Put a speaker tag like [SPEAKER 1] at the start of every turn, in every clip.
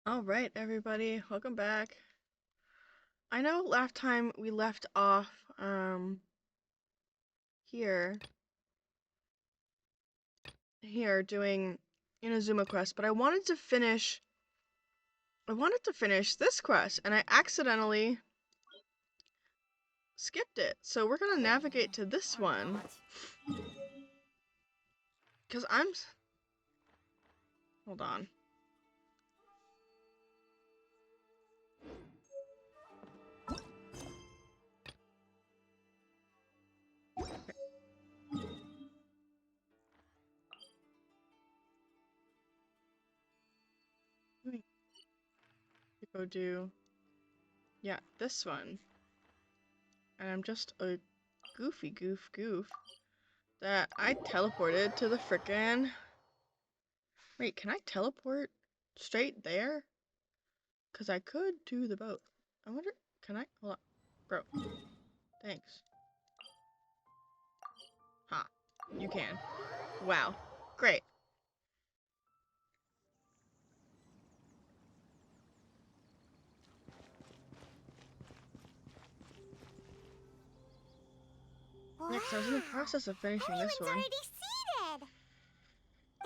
[SPEAKER 1] All right, everybody, welcome back. I know last time we left off here doing Inazuma quest, but I wanted to finish this quest and I accidentally skipped it. So we're going to navigate to this one cuz hold on. Let me go do this one. And I'm just a goofy goof that I teleported to the frickin' Wait, can I teleport straight there? Because I could do the boat. I wonder, can I? Hold on. Bro, thanks. Ha, you can. Wow, great.
[SPEAKER 2] Wow!
[SPEAKER 1] Next, I was in the process of finishing this
[SPEAKER 2] Everyone's
[SPEAKER 1] one.
[SPEAKER 2] already seated!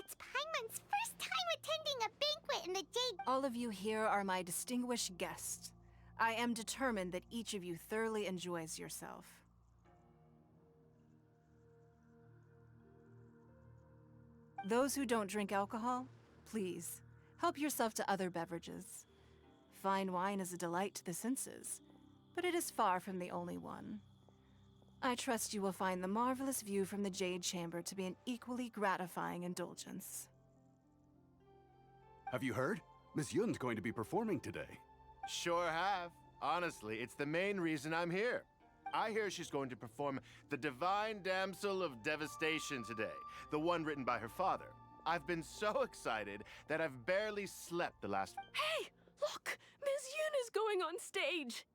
[SPEAKER 2] It's Paimon's first time attending a banquet in the Jade...
[SPEAKER 3] All of you here are my distinguished guests. I am determined that each of you thoroughly enjoys yourself. Those who don't drink alcohol, please, help yourself to other beverages. Fine wine is a delight to the senses, but it is far from the only one. I trust you will find the marvelous view from the Jade Chamber to be an equally gratifying indulgence.
[SPEAKER 4] Have you heard? Miss Yun's going to be performing today.
[SPEAKER 5] Sure have. Honestly, it's the main reason I'm here. I hear she's going to perform The Divine Damsel of Devastation today, the one written by her father. I've been so excited that I've barely slept the last...
[SPEAKER 6] Hey! Look! Ms. Yun is going on stage!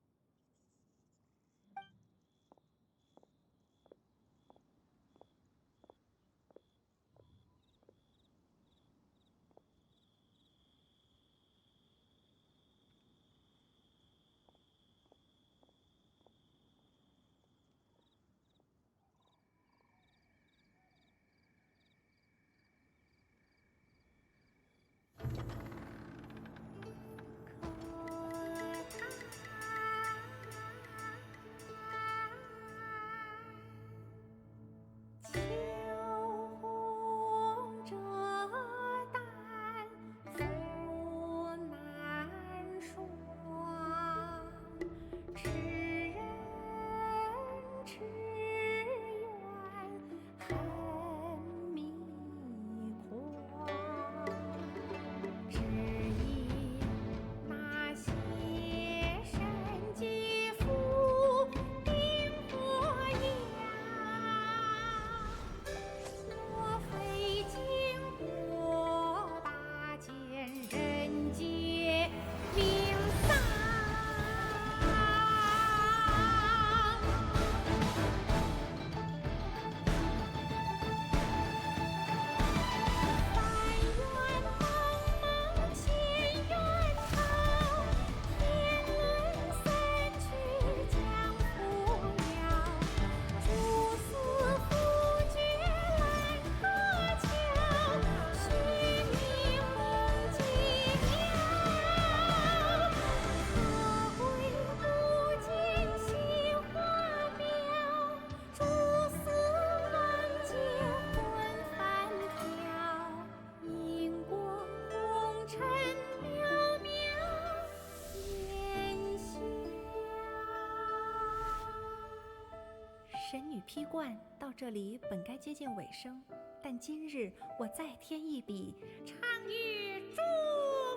[SPEAKER 7] 神女披冠到这里本该接近尾声，但今日我再添一笔，唱与诸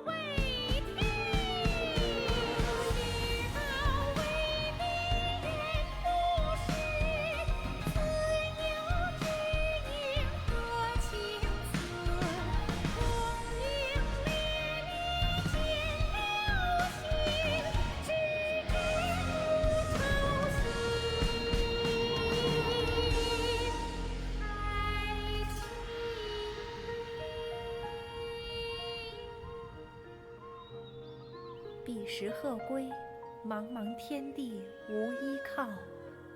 [SPEAKER 7] 位听。世道为敌人不识，自有知音多情思。功名烈烈见了心，只知无愁心。爱情。彼时鹤归，茫茫天地无依靠，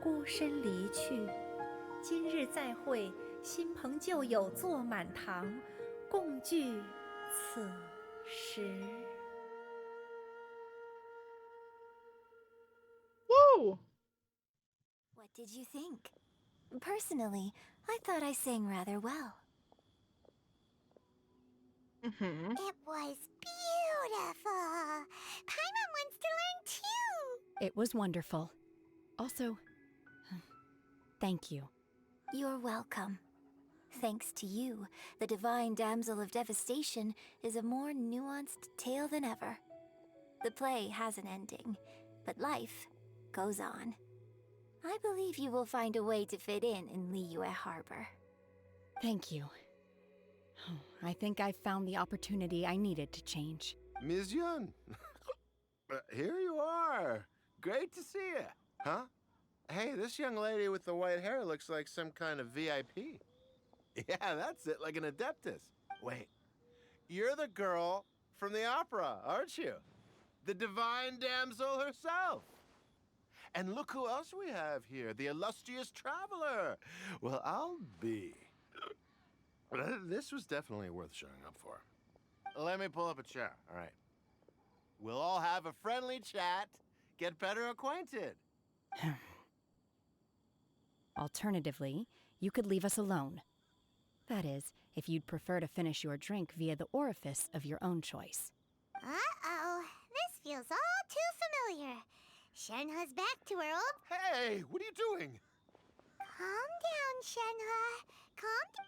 [SPEAKER 7] 孤身离去。今日再会，新朋旧友坐满堂，共聚此时。
[SPEAKER 1] Woo!
[SPEAKER 2] What did you think? Personally, I thought I sang rather well.
[SPEAKER 1] Mm-hmm.
[SPEAKER 2] It was beautiful. Paimon wants to learn too.
[SPEAKER 8] It was wonderful. Also, thank you.
[SPEAKER 2] You're welcome. Thanks to you, the Divine Damsel of Devastation is a more nuanced tale than ever. The play has an ending, but life goes on. I believe you will find a way to fit in Liyue Harbor.
[SPEAKER 8] Thank you. I think I've found the opportunity I needed to change.
[SPEAKER 5] Ms. Yun. Here you are. Great to see you. Huh? Hey, this young lady with the white hair looks like some kind of VIP. Yeah, that's it, like an adeptus. Wait, you're the girl from the opera, aren't you? The Divine Damsel herself. And look who else we have here, the illustrious traveler. Well, I'll be. This was definitely worth showing up for. Let me pull up a chair, all right. We'll all have a friendly chat, get better acquainted.
[SPEAKER 8] Alternatively, you could leave us alone. That is, if you'd prefer to finish your drink via the orifice of your own choice.
[SPEAKER 2] Uh-oh, this feels all too familiar. Shenhe's back to her old...
[SPEAKER 5] Hey, what are you doing?
[SPEAKER 2] Calm down, Shenhe. Calm down.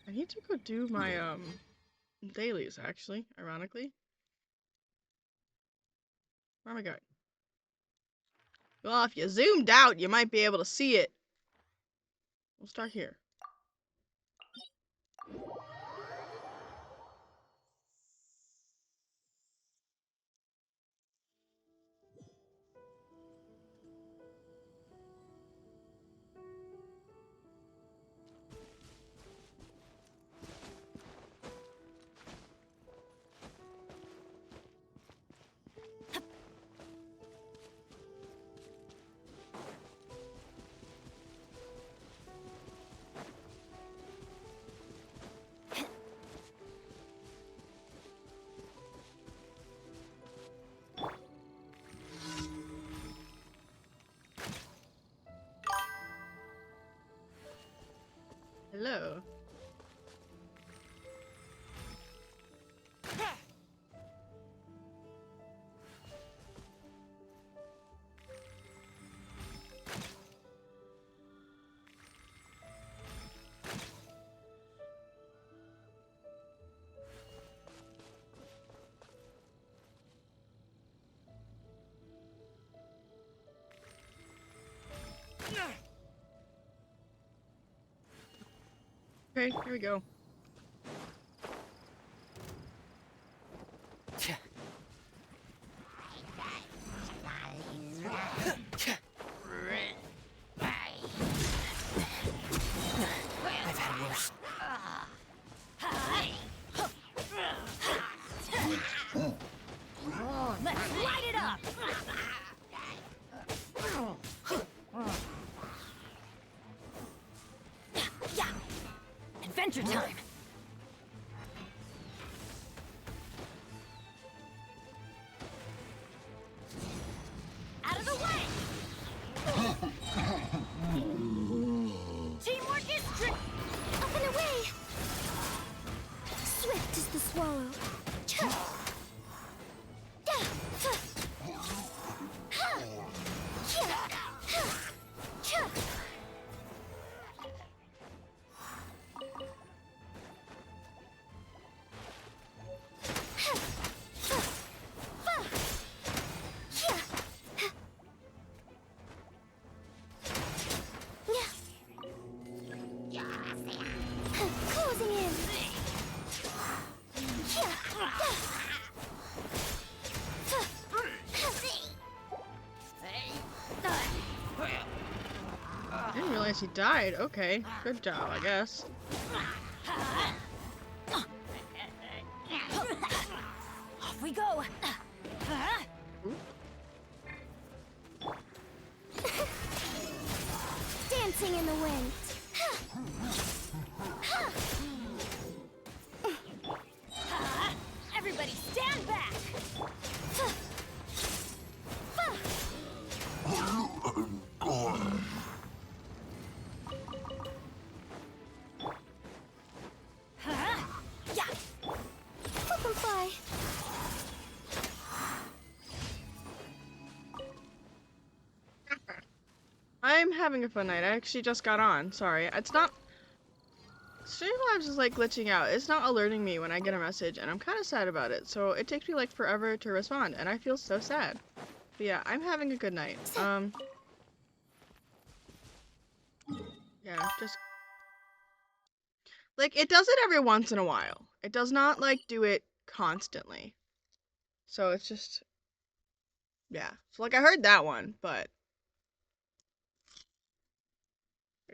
[SPEAKER 1] I need to go do my dailies, actually, ironically. Where am I going? Well, if you zoomed out, you might be able to see it. We'll start here. Hello. Okay, here we go.
[SPEAKER 8] I've had worse.
[SPEAKER 2] Let's light it up! Yeah! Adventure time! Out of the way! Teamwork is trick! Up and away! Swift is the swallow.
[SPEAKER 1] he died. Okay, good job, I guess.
[SPEAKER 2] Off we go. Dancing in the wind. Everybody stand back. Yeah. Fly.
[SPEAKER 1] I'm having a fun night. I actually just got on. Sorry. It's not... Streamlabs is like glitching out. It's not alerting me when I get a message, and I'm kind of sad about it. So it takes me like forever to respond, and I feel so sad. But yeah, I'm having a good night. Yeah, just... Like, it does it every once in a while. It does not, like, do it constantly. So it's just... Yeah. So, like, I heard that one, but...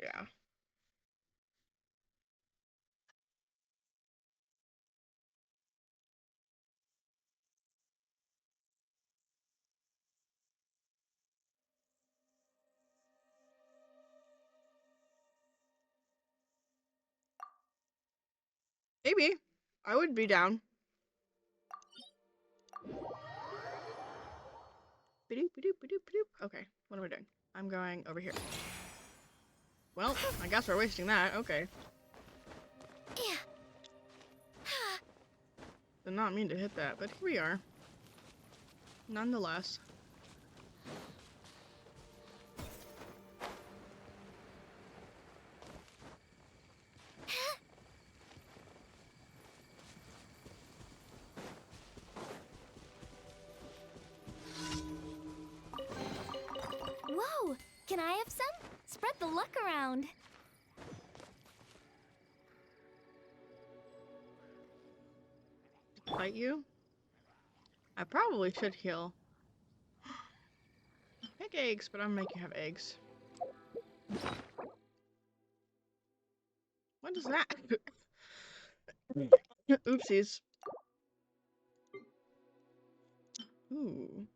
[SPEAKER 1] Yeah. Maybe. I would be down. Okay, what am I doing? I'm going over here. Well, I guess we're wasting that. Okay. Did not mean to hit that, but here we are. Nonetheless.
[SPEAKER 2] Whoa! Can I have some? Spread the luck around.
[SPEAKER 1] Fight you? I probably should heal. Make eggs, but I'm gonna make you have eggs. What is that? Oopsies. Ooh.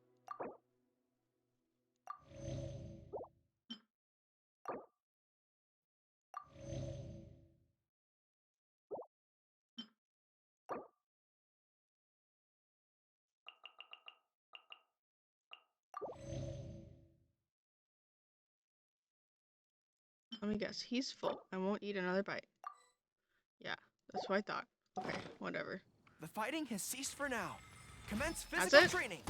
[SPEAKER 1] Let me guess. He's full and won't eat another bite. Yeah, that's what I thought. Okay, whatever.
[SPEAKER 9] The fighting has ceased for now. Commence
[SPEAKER 1] That's
[SPEAKER 9] physical
[SPEAKER 1] it?
[SPEAKER 9] training.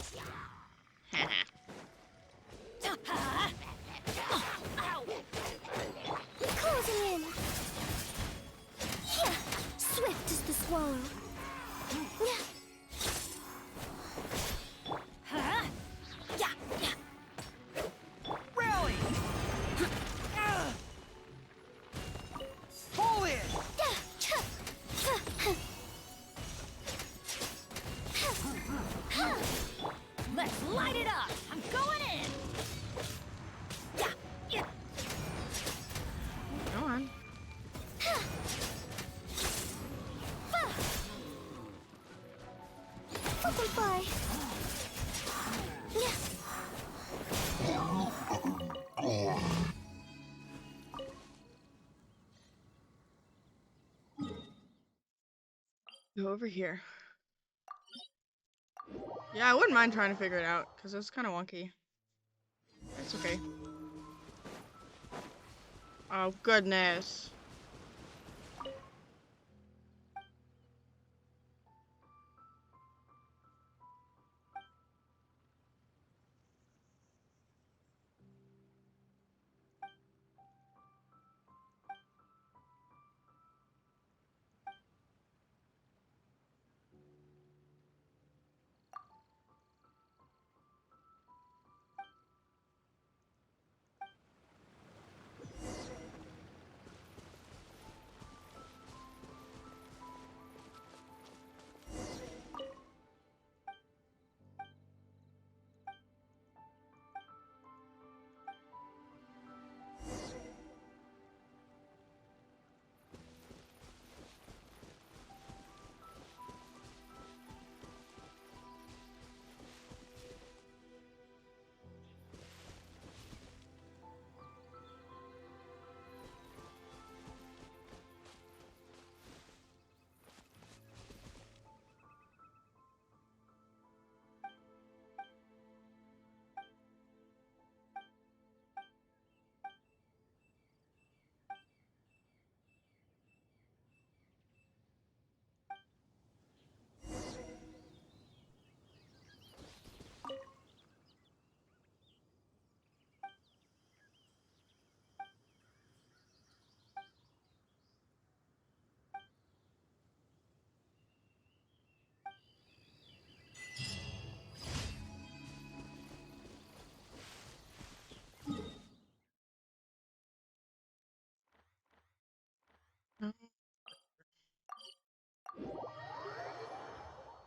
[SPEAKER 2] Closing in. Yeah. Swift as the swallow. Yeah.
[SPEAKER 9] Rally! Pull in!
[SPEAKER 2] Let's light it up! I'm going in! Yeah.
[SPEAKER 1] Go on.
[SPEAKER 2] Fly.
[SPEAKER 1] Go over here. Yeah, I wouldn't mind trying to figure it out, because it's kind of wonky. It's okay. Oh, goodness.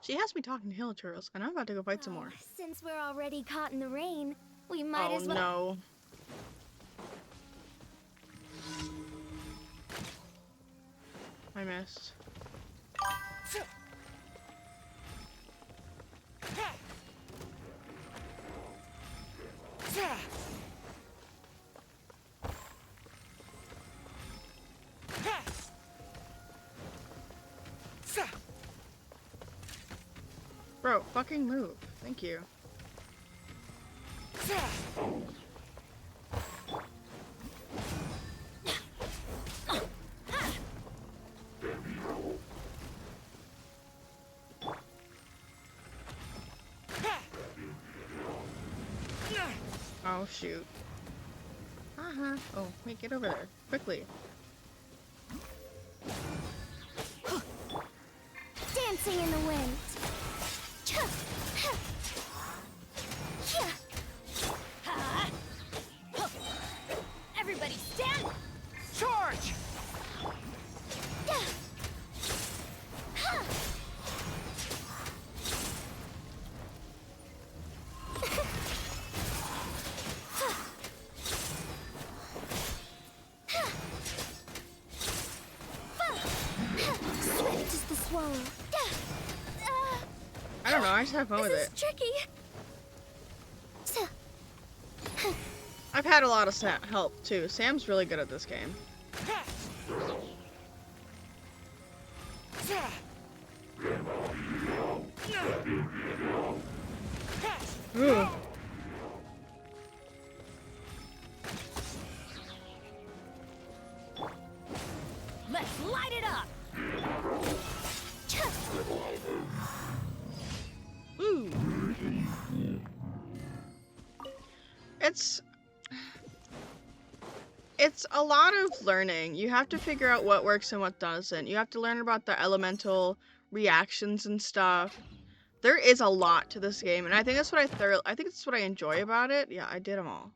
[SPEAKER 1] She has me talking to hilichurls, and I'm about to go fight some more.
[SPEAKER 2] Since we're already caught in the rain, we might
[SPEAKER 1] Oh
[SPEAKER 2] as well.
[SPEAKER 1] no. I missed. Bro, fucking move. Thank you. Oh shoot. Oh, wait, get over there. Quickly.
[SPEAKER 2] Dancing in the wind. Everybody stand!
[SPEAKER 9] Charge!
[SPEAKER 2] Swift as the swallow.
[SPEAKER 1] I don't know, I just have fun with
[SPEAKER 2] This
[SPEAKER 1] it.
[SPEAKER 2] is tricky.
[SPEAKER 1] I've had a lot of help too. Sam's really good at this game. Ooh.
[SPEAKER 2] Let's light it up.
[SPEAKER 1] Ooh. It's a lot of learning. You have to figure out what works and what doesn't. You have to learn about the elemental reactions and stuff. There is a lot to this game, and I think that's what I think that's what I enjoy about it. Yeah, I did them all.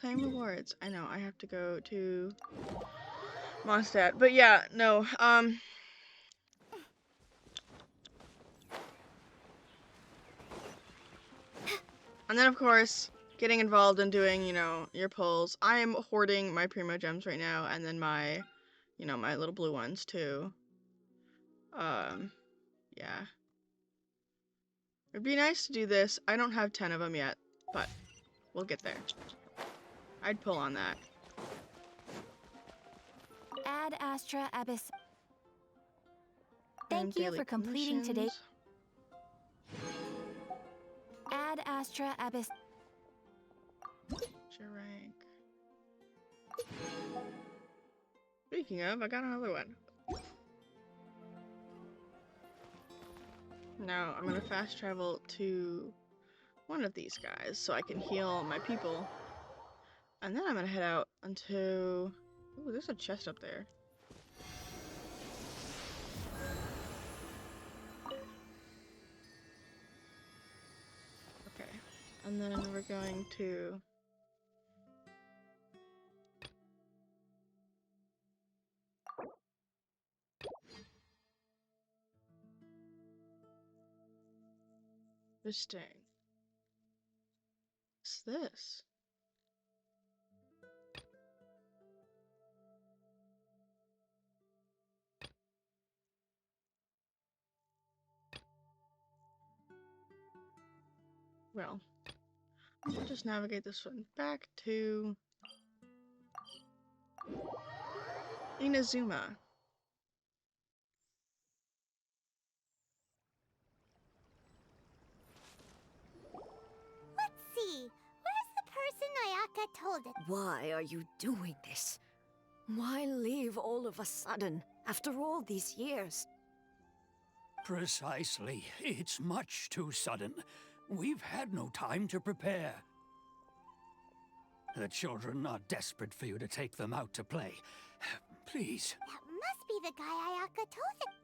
[SPEAKER 1] Claim rewards. I know, I have to go to Mondstadt. But yeah, no, and then of course, getting involved in doing, you know, your pulls. I am hoarding my Primo Gems right now, and then my, you know, my little blue ones too. Yeah. It'd be nice to do this. I don't have 10 of them yet, but we'll get there. I'd pull on that.
[SPEAKER 2] Ad Astra Abyss.
[SPEAKER 1] And
[SPEAKER 2] Thank you
[SPEAKER 1] daily
[SPEAKER 2] for completing today.
[SPEAKER 1] commissions.
[SPEAKER 2] Ad Astra Abyss.
[SPEAKER 1] What's your rank? Speaking of, I got another one. Now, I'm gonna fast travel to one of these guys so I can heal my people. And then I'm gonna head out until... Ooh, there's a chest up there. Okay. And then we're going to... Interesting. What's this? Well, I'll just navigate this one back to Inazuma.
[SPEAKER 2] Let's see. Where's the person Ayaka told us?
[SPEAKER 10] Why are you doing this? Why leave all of a sudden, after all these years?
[SPEAKER 11] Precisely. It's much too sudden. We've had no time to prepare. The children are desperate for you to take them out to play. Please.
[SPEAKER 2] That must be the guy Ayaka told us.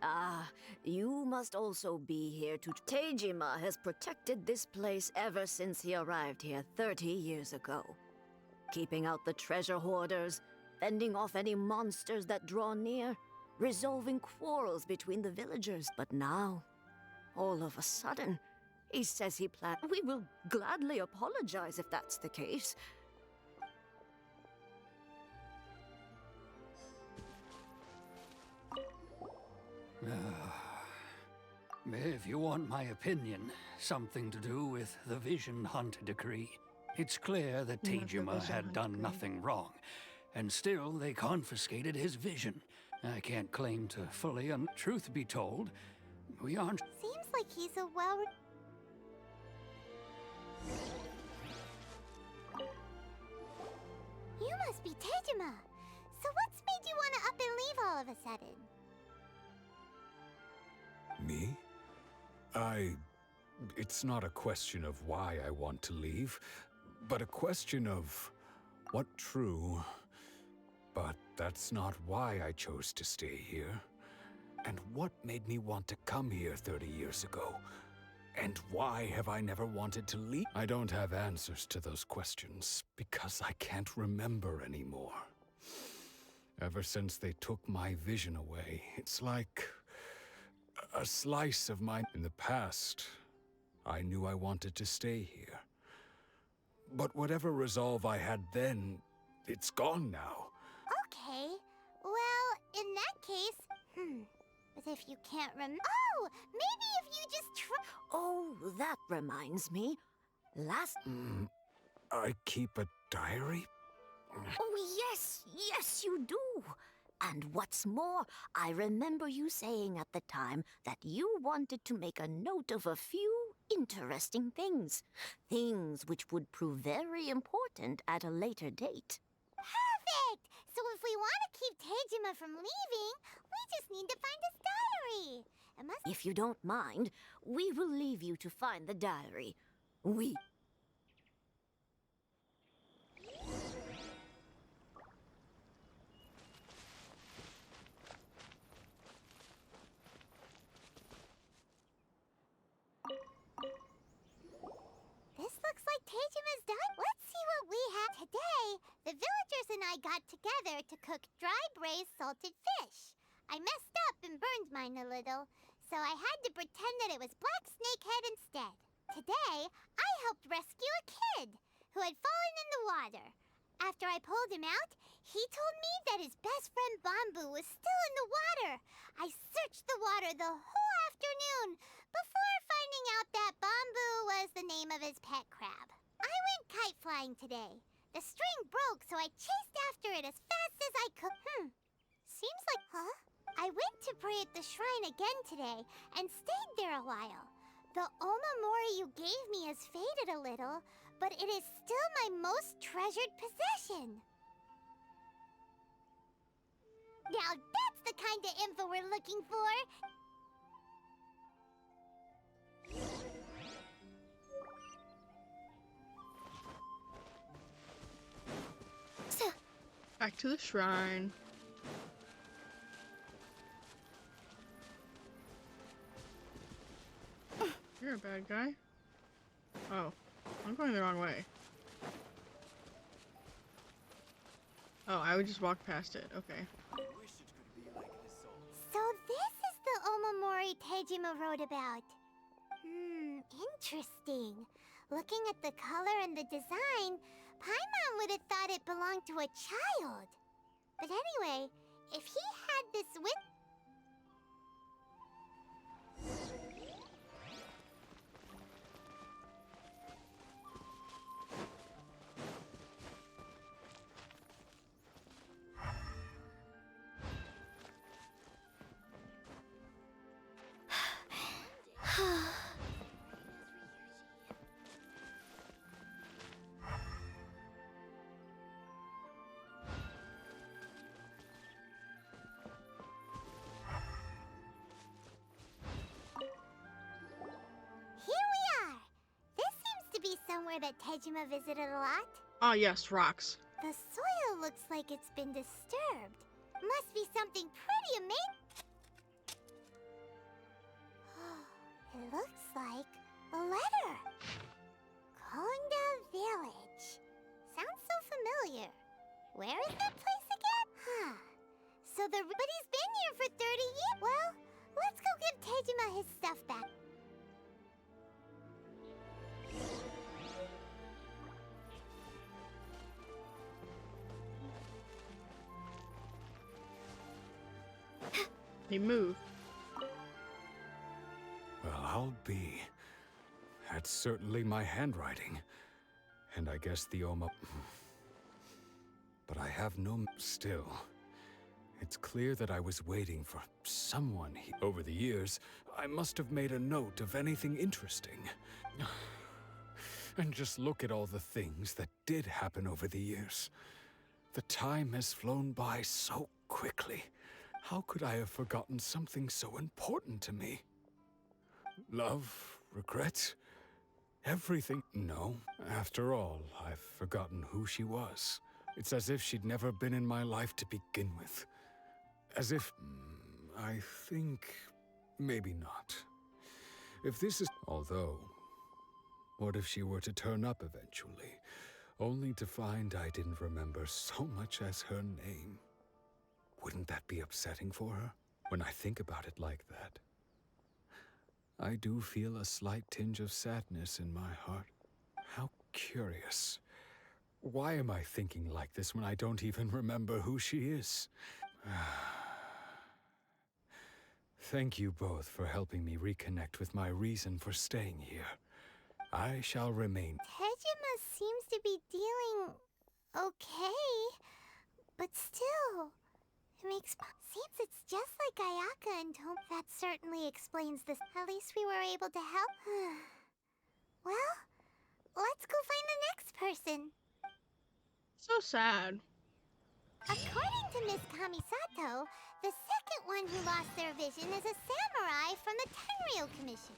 [SPEAKER 10] Ah, you must also be here to... Teijima has protected this place ever since he arrived here 30 years ago. keeping out the treasure hoarders, fending off any monsters that draw near, resolving quarrels between the villagers. But now, all of a sudden, he says he plans. We will gladly apologize if that's the case.
[SPEAKER 11] If you want my opinion, something to do with the Vision Hunt decree. It's clear that
[SPEAKER 1] Not the
[SPEAKER 11] Tejima
[SPEAKER 1] Vision
[SPEAKER 11] had
[SPEAKER 1] Hunt
[SPEAKER 11] done
[SPEAKER 1] decree.
[SPEAKER 11] nothing wrong, and still they confiscated his vision. I can't claim to fully truth be told, we aren't.
[SPEAKER 2] Seems like he's a well. You must be Tejima. So what's made you want to up and leave all of a sudden?
[SPEAKER 12] Me? It's not a question of why I want to leave, but a question of what true. But that's not why I chose to stay here. And what made me want to come here 30 years ago? And why have I never wanted to leave? I don't have answers to those questions because I can't remember anymore. Ever since they took my vision away, it's like a slice of my... In the past, I knew I wanted to stay here. But whatever resolve I had then, it's gone now.
[SPEAKER 2] Okay. Well, in that case, but if you can't oh, maybe if you just try.
[SPEAKER 10] Oh, that reminds me.
[SPEAKER 12] I keep a diary?
[SPEAKER 10] Oh, yes, you do. And what's more, I remember you saying at the time that you wanted to make a note of a few interesting things. Things which would prove very important at a later date.
[SPEAKER 2] Perfect! So if we want to keep Tejima from leaving, we just need to find his diary. It must...
[SPEAKER 10] If you don't mind, we will leave you to find the diary. We...
[SPEAKER 2] This looks like Tejima's diary. Let's see what we have today. The villagers and I got together to cook dry braised salted fish. I messed up and burned mine a little, so I had to pretend that it was black snakehead instead. Today, I helped rescue a kid who had fallen in the water. After I pulled him out, he told me that his best friend Bamboo was still in the water. I searched the water the whole afternoon before finding out that Bamboo was the name of his pet crab. I went kite flying today. The string broke, so I chased after it as fast as I could. Seems like... Huh? I went to pray at the shrine again today and stayed there a while. The Omamori you gave me has faded a little, but it is still my most treasured possession. Now that's the kind of info we're looking for.
[SPEAKER 1] Back to the shrine. You're a bad guy. Oh, I'm going the wrong way. Oh, I would just walk past it. Okay.
[SPEAKER 2] So this is the Omamori Tejima wrote about. Interesting. Looking at the color and the design, Paimon would have thought it belonged to a child. But anyway, if he had this with... Somewhere that Tejima visited a lot?
[SPEAKER 1] Ah, yes, rocks.
[SPEAKER 2] The soil looks like it's been disturbed. Must be something pretty amazing. It looks like a letter. Konda Village. Sounds so familiar.
[SPEAKER 13] Where is that place again? Huh. So but he's been here for 30 years. Well, let's go give Tejima his stuff back.
[SPEAKER 1] He moved.
[SPEAKER 12] Well, I'll be. That's certainly my handwriting. And I guess the Oma... But I have no... Still, it's clear that I was waiting for someone. Over the years, I must have made a note of anything interesting. And just look at all the things that did happen over the years. The time has flown by so quickly. How could I have forgotten something so important to me? Love, regret, everything. No, after all, I've forgotten who she was. It's as if she'd never been in my life to begin with. As if... I think... maybe not. If this is... Although... what if she were to turn up eventually, only to find I didn't remember so much as her name? Wouldn't that be upsetting for her? When I think about it like that, I do feel a slight tinge of sadness in my heart. How curious. Why am I thinking like this when I don't even remember who she is? Thank you both for helping me reconnect with my reason for staying here. I shall remain.
[SPEAKER 13] Tejima seems to be dealing okay, but still, it makes seems it's just like Ayaka and Tom. That certainly explains this. At least we were able to help. Well, let's go find the next person.
[SPEAKER 1] So sad.
[SPEAKER 13] According to Miss Kamisato, the second one who lost their vision is a samurai from the Tenryou Commission.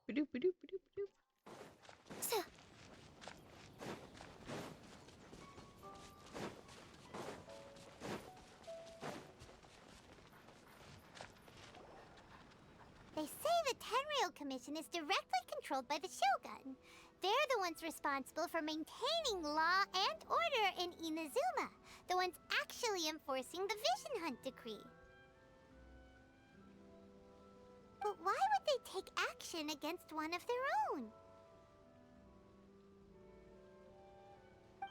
[SPEAKER 1] Ba-doop, ba-doop, ba-doop, ba-doop.
[SPEAKER 13] They say the Tenryou Commission is directly controlled by the Shogun. They're the ones responsible for maintaining law and order in Inazuma, the ones actually enforcing the Vision Hunt decree. But why would they take action against one of their own?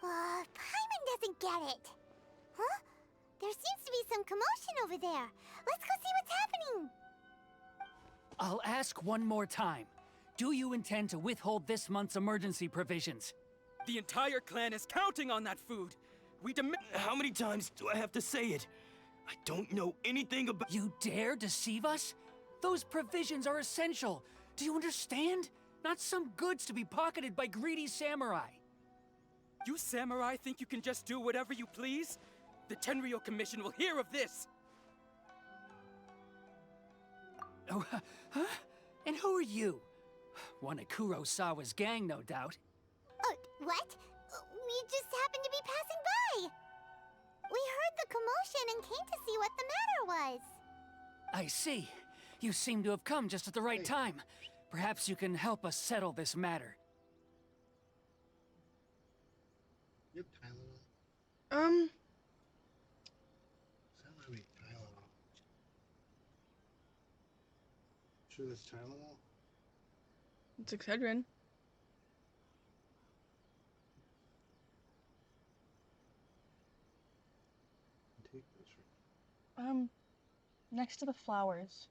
[SPEAKER 13] Paimon doesn't get it. Huh? There seems to be some commotion over there. Let's go see what's happening.
[SPEAKER 14] I'll ask one more time. Do you intend to withhold this month's emergency provisions?
[SPEAKER 9] The entire clan is counting on that food. We demand. How many times do I have to say it? I don't know anything about.
[SPEAKER 14] You dare deceive us? Those provisions are essential. Do you understand? Not some goods to be pocketed by greedy samurai.
[SPEAKER 9] You samurai think you can just do whatever you please? The Tenryou Commission will hear of this.
[SPEAKER 14] Oh, huh? And who are you? One of Kurosawa's gang, no doubt.
[SPEAKER 13] What? We just happened to be passing by. We heard the commotion and came to see what the matter was.
[SPEAKER 14] I see. You seem to have come just at the right time. Perhaps you can help us settle this matter.
[SPEAKER 15] You have Tylenol? Wait, Tylenol. Sure that's Tylenol?
[SPEAKER 1] It's Excedrin.
[SPEAKER 15] Take this right.
[SPEAKER 1] Next to the flowers.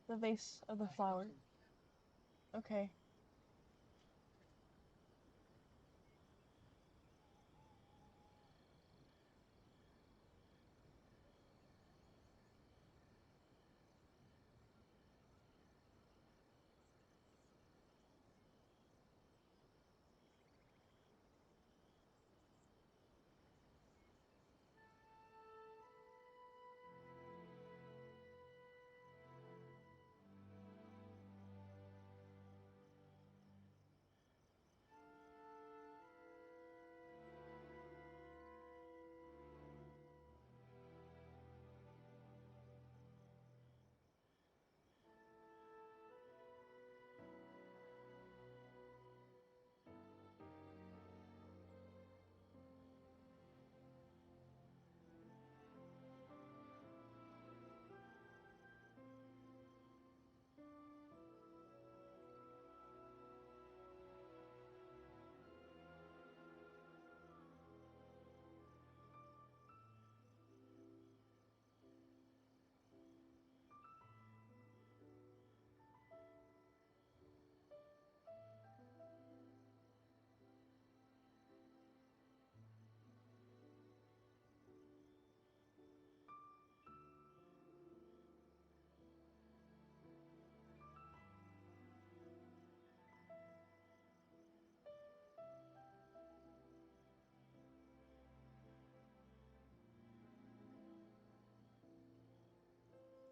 [SPEAKER 1] The vase of the flowers. Okay.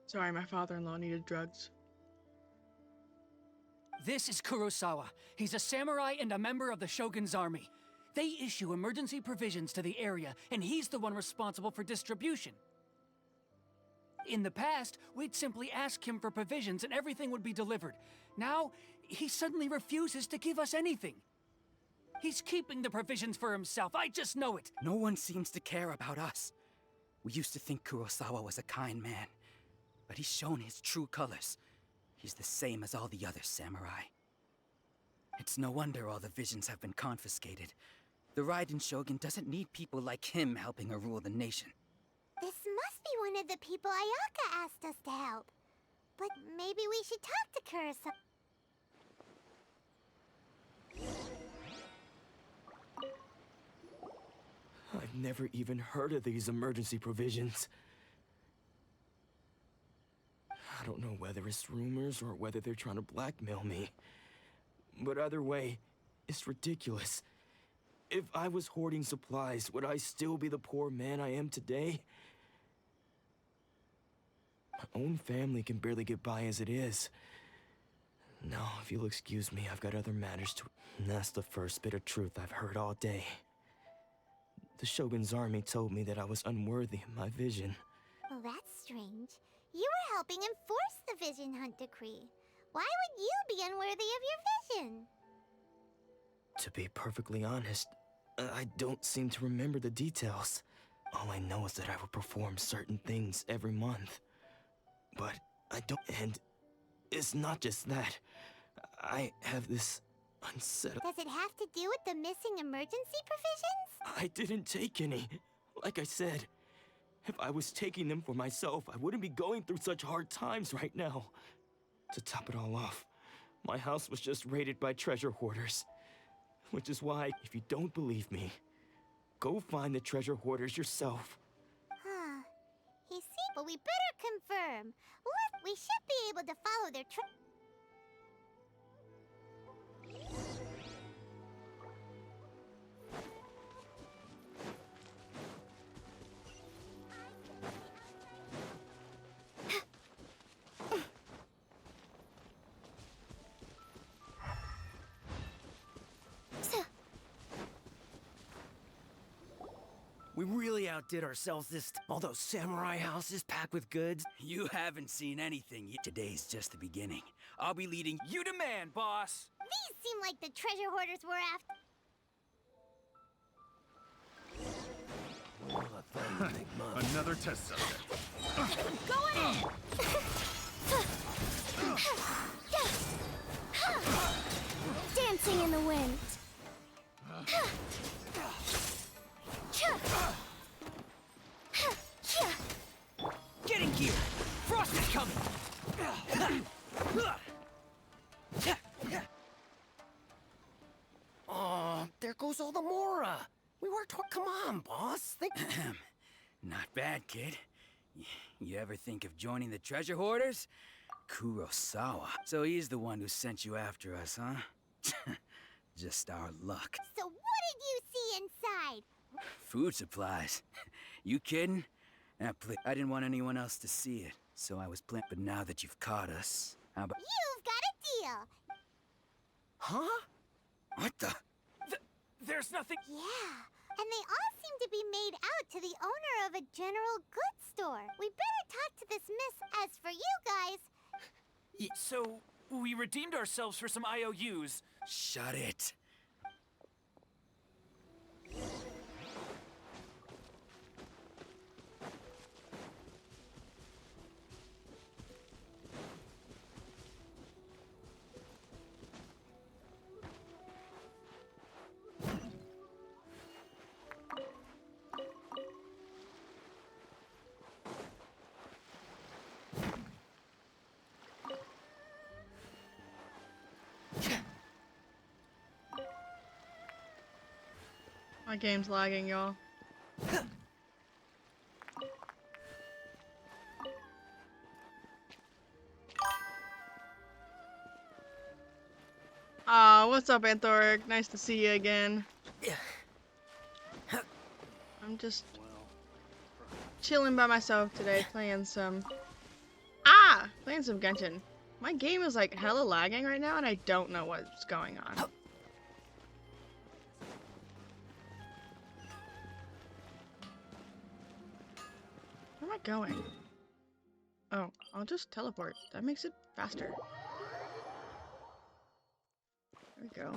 [SPEAKER 1] Sorry, my father-in-law needed drugs.
[SPEAKER 14] This is Kurosawa. He's a samurai and a member of the Shogun's army. They issue emergency provisions to the area, and he's the one responsible for distribution. In the past, we'd simply ask him for provisions and everything would be delivered. Now, he suddenly refuses to give us anything. He's keeping the provisions for himself, I just know it.
[SPEAKER 9] No one seems to care about us. We used to think Kurosawa was a kind man, but he's shown his true colors. He's the same as all the other samurai. It's no wonder all the visions have been confiscated. The Raiden Shogun doesn't need people like him helping her rule the nation.
[SPEAKER 13] This must be one of the people Ayaka asked us to help. But maybe we should talk to Kurosawa.
[SPEAKER 9] I've never even heard of these emergency provisions. I don't know whether it's rumors or whether they're trying to blackmail me. But either way, it's ridiculous. If I was hoarding supplies, would I still be the poor man I am today? My own family can barely get by as it is. Now, if you'll excuse me, I've got other matters to... And that's the first bit of truth I've heard all day. The Shogun's army told me that I was unworthy of my vision.
[SPEAKER 13] Well, that's strange. You were helping enforce the Vision Hunt decree. Why would you be unworthy of your vision?
[SPEAKER 9] To be perfectly honest, I don't seem to remember the details. All I know is that I will perform certain things every month. But I don't... And it's not just that. I have this unsettled...
[SPEAKER 13] Does it have to do with the missing emergency provisions?
[SPEAKER 9] I didn't take any. Like I said, if I was taking them for myself, I wouldn't be going through such hard times right now. To top it all off, my house was just raided by treasure hoarders. Which is why, if you don't believe me, go find the treasure hoarders yourself.
[SPEAKER 13] Huh. You see, but we better confirm. Look, we should be able to follow their
[SPEAKER 16] We really outdid ourselves this time. All those samurai houses packed with goods.
[SPEAKER 14] You haven't seen anything yet. Today's just the beginning. I'll be leading you to man, boss!
[SPEAKER 13] These seem like the treasure hoarders we're after.
[SPEAKER 5] Another test subject.
[SPEAKER 13] Going in! Dancing in the wind.
[SPEAKER 14] Getting gear! Frost is coming!
[SPEAKER 16] Oh, there goes all the Mora. We worked hard. Come on, boss.
[SPEAKER 14] Not bad, kid. You ever think of joining the treasure hoarders? Kurosawa. So he's the one who sent you after us, huh? Just our luck.
[SPEAKER 13] So what did you see inside?
[SPEAKER 14] Food supplies. You kidding? I didn't want anyone else to see it, so I was But now that you've caught us, how about...
[SPEAKER 13] You've got a deal!
[SPEAKER 14] Huh? What the... There's nothing...
[SPEAKER 13] Yeah, and they all seem to be made out to the owner of a general goods store. We better talk to this miss. As for you guys...
[SPEAKER 14] So, we redeemed ourselves for some IOUs. Shut it.
[SPEAKER 1] My game's lagging, y'all. What's up, Anthoric? Nice to see you again. I'm just chilling by myself today, playing some playing some Genshin. My game is like hella lagging right now and I don't know what's going on. Where am I going? Oh, I'll just teleport. That makes it faster. There we go.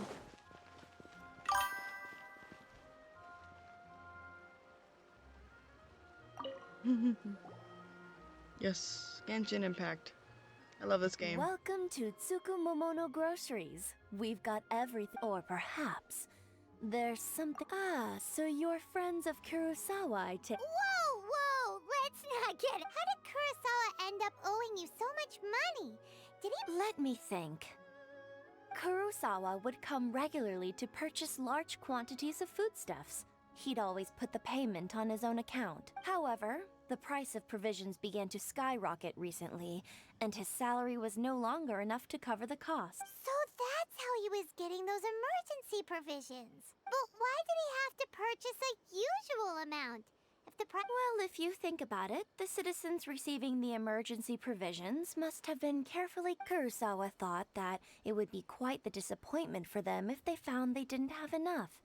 [SPEAKER 1] Yes, Genshin Impact. I love this game.
[SPEAKER 2] Welcome to Tsukumomono Groceries. We've got everything. Or perhaps there's something. Ah, so you're friends of Kurosawa, I take.
[SPEAKER 13] Whoa, whoa! Let's not get. How did Kurosawa end up owing you so much money? Did he?
[SPEAKER 2] Let me think. Kurosawa would come regularly to purchase large quantities of foodstuffs. He'd always put the payment on his own account. However, the price of provisions began to skyrocket recently, and his salary was no longer enough to cover the cost.
[SPEAKER 13] So that's how he was getting those emergency provisions. But why did he have to purchase a usual amount?
[SPEAKER 2] Well, if you think about it, the citizens receiving the emergency provisions must have been carefully. Kurosawa thought that it would be quite the disappointment for them if they found they didn't have enough,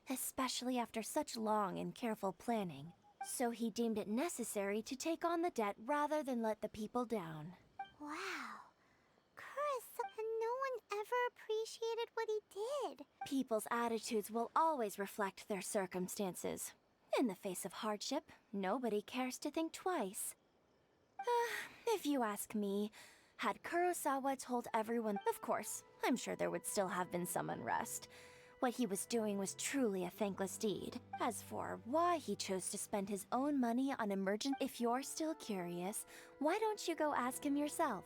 [SPEAKER 2] especially after such long and careful planning. So he deemed it necessary to take on the debt rather than let the people down.
[SPEAKER 13] Wow. Kurosawa, no one ever appreciated what he did.
[SPEAKER 2] People's attitudes will always reflect their circumstances. In the face of hardship, nobody cares to think twice. If you ask me, had Kurosawa told everyone, of course, I'm sure there would still have been some unrest. What he was doing was truly a thankless deed. As for why he chose to spend his own money on if you're still curious, why don't you go ask him yourself?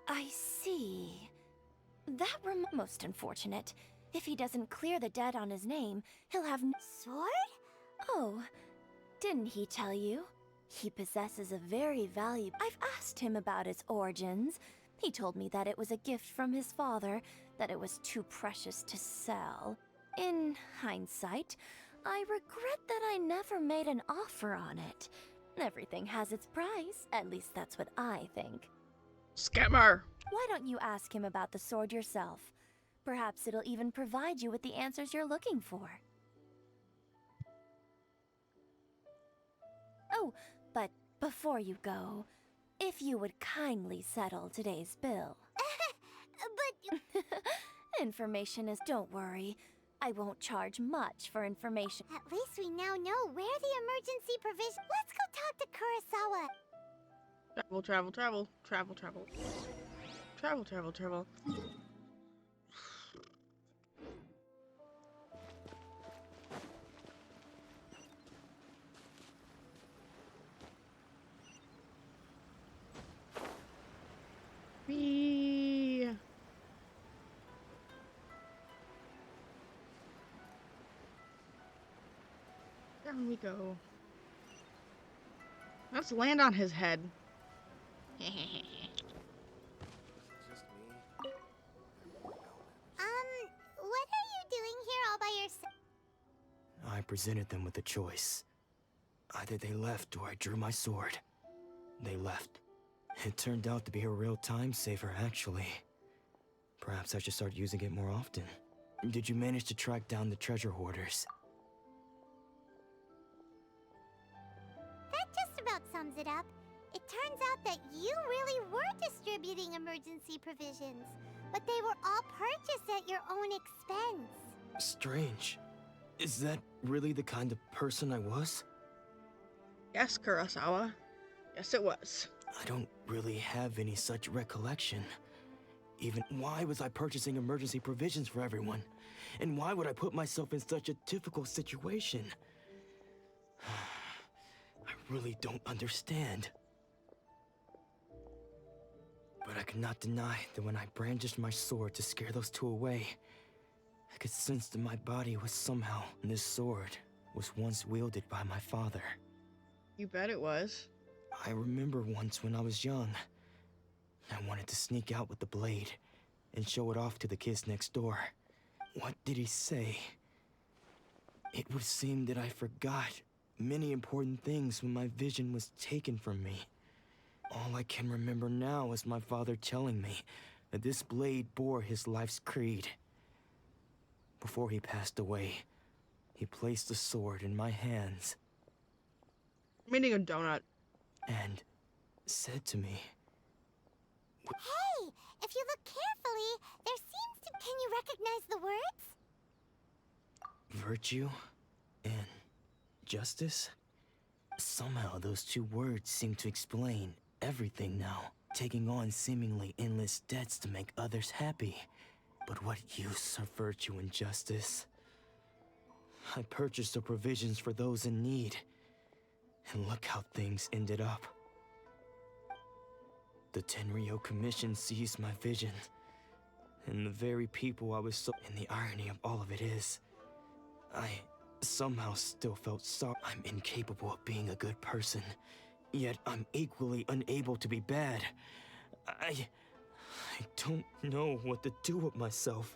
[SPEAKER 2] I see. That most unfortunate. If he doesn't clear the debt on his name, he'll have
[SPEAKER 13] Sword?
[SPEAKER 2] Oh, didn't he tell you? He possesses a very valuable. I've asked him about its origins. He told me that it was a gift from his father, that it was too precious to sell. In hindsight, I regret that I never made an offer on it. Everything has its price, at least that's what I think.
[SPEAKER 1] Scammer!
[SPEAKER 2] Why don't you ask him about the sword yourself? Perhaps it'll even provide you with the answers you're looking for. Oh, but before you go, if you would kindly settle today's bill.
[SPEAKER 13] But...
[SPEAKER 2] Information is... Don't worry. I won't charge much for information.
[SPEAKER 13] At least we now know where the emergency provision... Let's go talk to Kurosawa.
[SPEAKER 1] Travel, travel, travel, travel, travel. Travel, travel, travel. Whee! Down we go. Let's land on his head.
[SPEAKER 13] What are you doing here all by yourself?
[SPEAKER 9] I presented them with a choice. Either they left or I drew my sword. They left. It turned out to be a real time saver, actually. Perhaps I should start using it more often. Did you manage to track down the treasure hoarders?
[SPEAKER 13] That just about sums it up. It turns out that you really were distributing emergency provisions, but they were all purchased at your own expense.
[SPEAKER 9] Strange. Is that really the kind of person I was?
[SPEAKER 1] Yes, Kurosawa. Yes, it was.
[SPEAKER 9] I don't really have any such recollection. Even why was I purchasing emergency provisions for everyone? And why would I put myself in such a difficult situation? I really don't understand. But I cannot deny that when I brandished my sword to scare those two away, I could sense that my body was somehow... This sword was once wielded by my father.
[SPEAKER 1] You bet it was.
[SPEAKER 9] I remember once when I was young, I wanted to sneak out with the blade and show it off to the kids next door. What did he say? It would seem that I forgot many important things when my vision was taken from me. All I I can remember now is my father telling me that this blade bore his life's creed. Before he passed away, he placed the sword in my hands.
[SPEAKER 1] I'm eating a donut.
[SPEAKER 9] And said to me,
[SPEAKER 13] Hey, if you look carefully, there seems to... Can you recognize the words?
[SPEAKER 9] virtue and justice? Somehow those two words seem to explain everything now. Taking on seemingly endless debts to make others happy. But what use are virtue and justice? I purchased the provisions for those in need. And look how things ended up. The Tenryo Commission seized my vision. And the very people I was so... And the irony of all of it is, I somehow still felt sorry. I'm incapable of being a good person. Yet I'm equally unable to be bad. I don't know what to do with myself.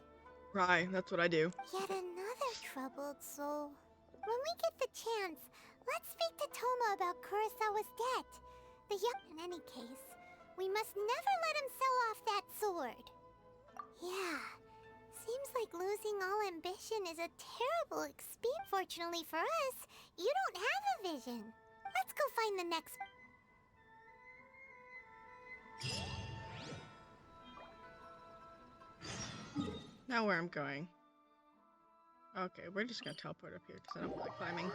[SPEAKER 1] Cry, that's what I do.
[SPEAKER 13] Yet another troubled soul. When we get the chance, let's speak to Toma about Kurosawa's debt. The young... In any case, we must never let him sell off that sword. Yeah, seems like losing all ambition is a terrible experience. Fortunately for us, you don't have a vision. Let's go find the next...
[SPEAKER 1] Now where I'm going. Okay, we're just gonna teleport up here because I don't feel like climbing.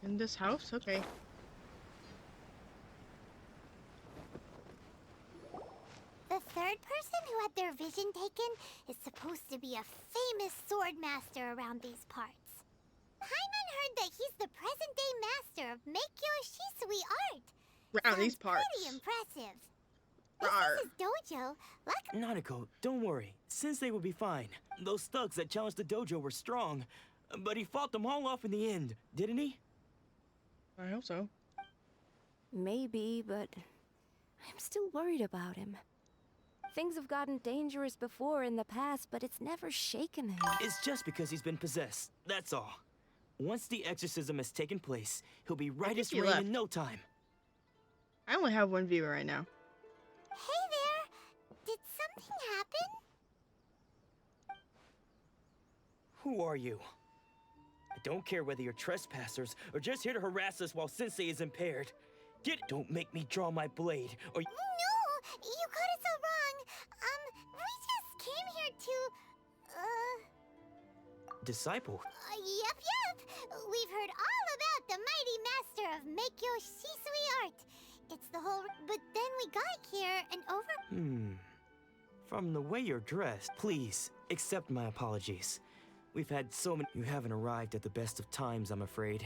[SPEAKER 1] In this house? Okay.
[SPEAKER 13] The third person who had their vision taken is supposed to be a famous sword master around these parts. Paimon heard that he's the present-day master of Meikyo Shisui art.
[SPEAKER 1] Around these parts.
[SPEAKER 13] Pretty impressive.
[SPEAKER 1] Rawr.
[SPEAKER 13] This is his dojo.
[SPEAKER 9] Nanako, don't worry. Sensei will be fine. Those thugs that challenged the dojo were strong, but he fought them all off in the end, didn't he?
[SPEAKER 1] I hope so.
[SPEAKER 17] Maybe, but I'm still worried about him. Things have gotten dangerous before in the past, but it's never shaken him.
[SPEAKER 9] It's just because he's been possessed, that's all. Once the exorcism has taken place, he'll be right as rain in no time.
[SPEAKER 1] I only have one viewer right now.
[SPEAKER 13] Hey there! Did something happen?
[SPEAKER 9] Who are you? I don't care whether you're trespassers or just here to harass us while Sensei is impaired. Don't make me draw my blade, or...
[SPEAKER 13] No! You got it so wrong! We just came here to...
[SPEAKER 9] Disciple?
[SPEAKER 13] Yep. We've heard all about the mighty master of Meikyo Shisui art. It's the whole... But then we got here and over...
[SPEAKER 9] From the way you're dressed, please, accept my apologies. We've had so many... You haven't arrived at the best of times, I'm afraid.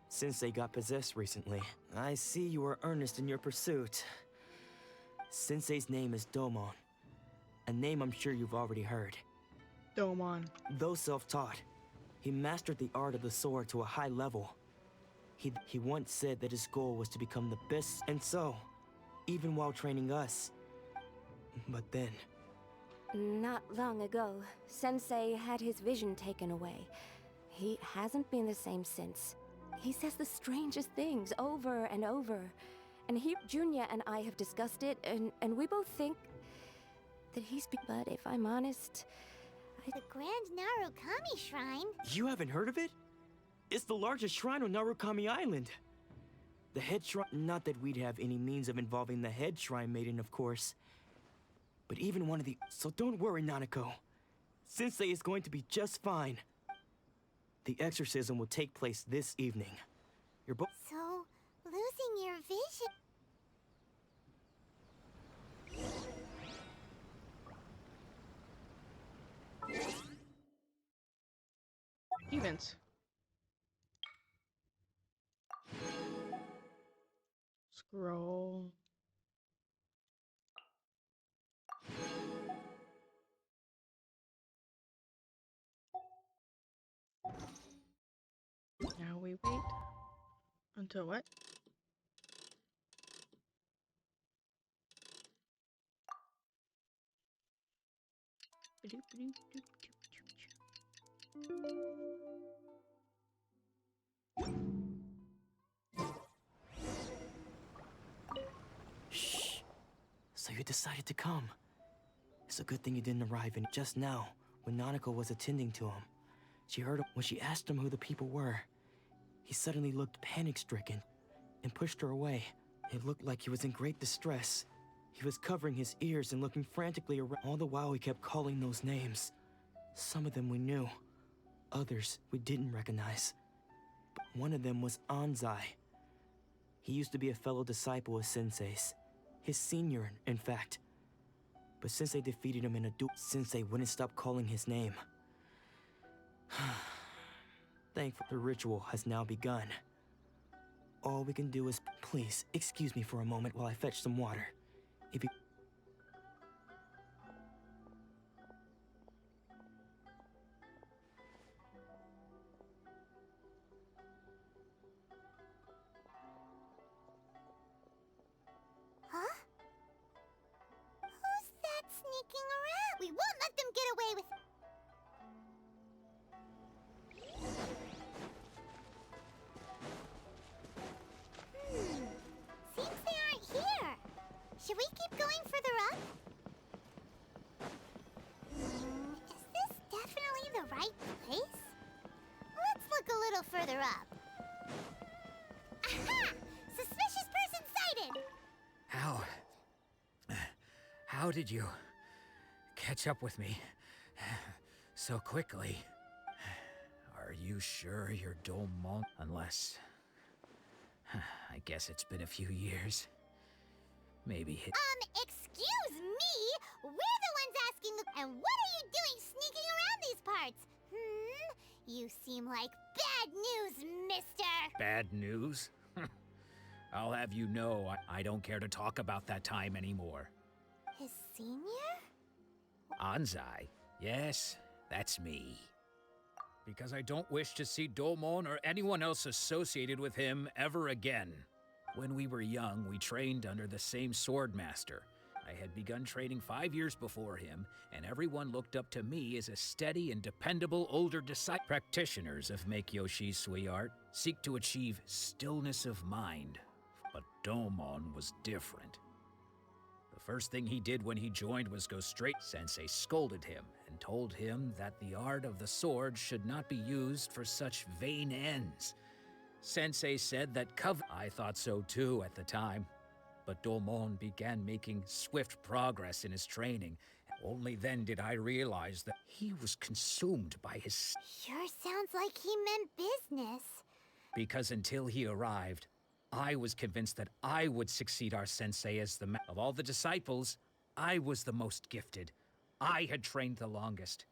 [SPEAKER 9] Sensei got possessed recently. I see you are earnest in your pursuit. Sensei's name is Domon. A name I'm sure you've already heard.
[SPEAKER 1] Domon.
[SPEAKER 9] Though self-taught, he mastered the art of the sword to a high level. He once said that his goal was to become the best, and so, even while training us. But then...
[SPEAKER 17] Not long ago, Sensei had his vision taken away. He hasn't been the same since. He says the strangest things over and over. And Junya and I have discussed it, and we both think that he's... But if I'm honest...
[SPEAKER 13] The Grand Narukami Shrine?
[SPEAKER 9] You haven't heard of it? It's the largest shrine on Narukami Island. The head shrine... Not that we'd have any means of involving the head shrine maiden, of course. But even one of the... So don't worry, Nanako. Sensei is going to be just fine. The exorcism will take place this evening. You're both...
[SPEAKER 13] So, losing your vision...
[SPEAKER 1] Events. Scroll. wait until what?
[SPEAKER 9] Shh. So you decided to come. It's a good thing you didn't arrive in just now, when Nanako was attending to him. She heard him when she asked him who the people were. He suddenly looked panic-stricken and pushed her away. It looked like he was in great distress. He was covering his ears and looking frantically around. All the while he kept calling those names. Some of them we knew. Others we didn't recognize. But one of them was Anzai. He used to be a fellow disciple of Sensei's. His senior, in fact. But Sensei defeated him in a duel. Sensei wouldn't stop calling his name. Thankfully, the ritual has now begun. All we can do is... Please, excuse me for a moment while I fetch some water. If you...
[SPEAKER 13] Huh? Who's that sneaking around? We won't let them get away with... Seems they aren't here. Should we keep going further up? Is this definitely the right place? Let's look a little further up. Aha! Suspicious person sighted!
[SPEAKER 11] How did you catch up with me so quickly? Are you sure you're Domon? Unless... I guess it's been a few years. Maybe
[SPEAKER 13] Excuse me? We're the ones asking the... And what are you doing sneaking around these parts? You seem like bad news, mister!
[SPEAKER 11] Bad news? I'll have you know, I don't care to talk about that time anymore.
[SPEAKER 13] His senior?
[SPEAKER 11] Anzai? Yes, that's me. Because I don't wish to see Domon or anyone else associated with him ever again. When we were young, we trained under the same sword master. I had begun training 5 years before him, and everyone looked up to me as a steady and dependable older disciple. Practitioners of Make-Yoshi's Sui art seek to achieve stillness of mind, but Domon was different. The first thing he did when he joined was go straight. Sensei scolded him and told him that the art of the sword should not be used for such vain ends. Sensei said that I thought so too at the time, but Domon began making swift progress in his training. Only then did I realize that he was consumed by his...
[SPEAKER 13] Sure sounds like he meant business.
[SPEAKER 11] Because until he arrived, I was convinced that I would succeed our sensei as the of all the disciples, I was the most gifted. I had trained the longest.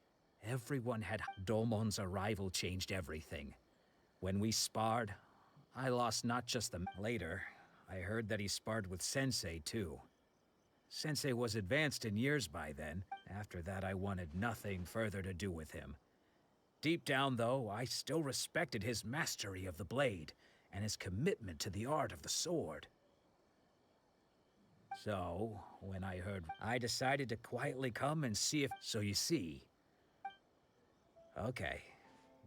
[SPEAKER 11] Everyone had... Domon's arrival changed everything. When we sparred, I lost not just the... Later, I heard that he sparred with Sensei, too. Sensei was advanced in years by then. After that, I wanted nothing further to do with him. Deep down, though, I still respected his mastery of the blade and his commitment to the art of the sword. So, when I heard, I decided to quietly come and see if... So you see... Okay,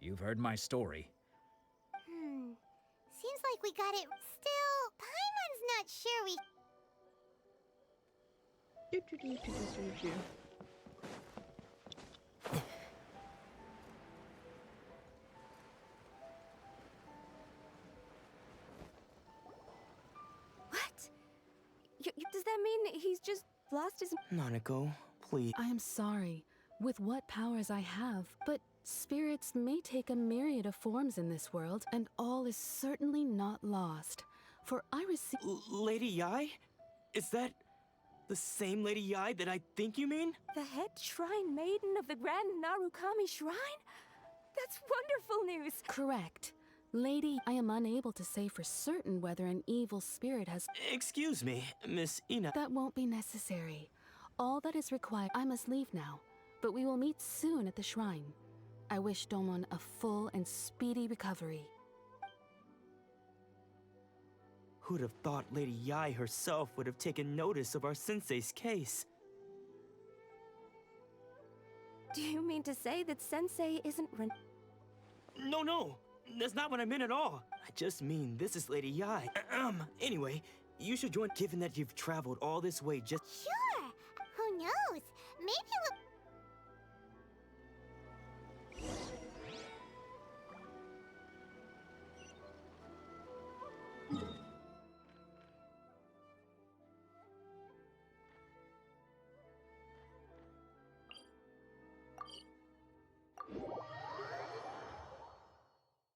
[SPEAKER 11] you've heard my story.
[SPEAKER 13] Seems like we got it. Still, Paimon's not sure we...
[SPEAKER 17] Does that mean he's just lost his...
[SPEAKER 9] Nanako, please.
[SPEAKER 6] I am sorry, with what powers I have, but spirits may take a myriad of forms in this world, and all is certainly not lost. For I received...
[SPEAKER 9] Lady Yai? Is that the same Lady Yai that I think you mean?
[SPEAKER 17] The head shrine maiden of the Grand Narukami Shrine? That's wonderful news!
[SPEAKER 6] Correct. Lady, I am unable to say for certain whether an evil spirit has...
[SPEAKER 9] Excuse me, Miss Ina.
[SPEAKER 6] That won't be necessary. All that is required... I must leave now, but we will meet soon at the shrine. I wish Domon a full and speedy recovery.
[SPEAKER 9] Who'd have thought Lady Yai herself would have taken notice of our sensei's case?
[SPEAKER 17] Do you mean to say that Sensei isn't
[SPEAKER 9] No, that's not what I meant at all. I just mean this is Lady Yai. Anyway, you should join given that you've traveled all this way just—
[SPEAKER 13] Sure! Who knows? Maybe we'll...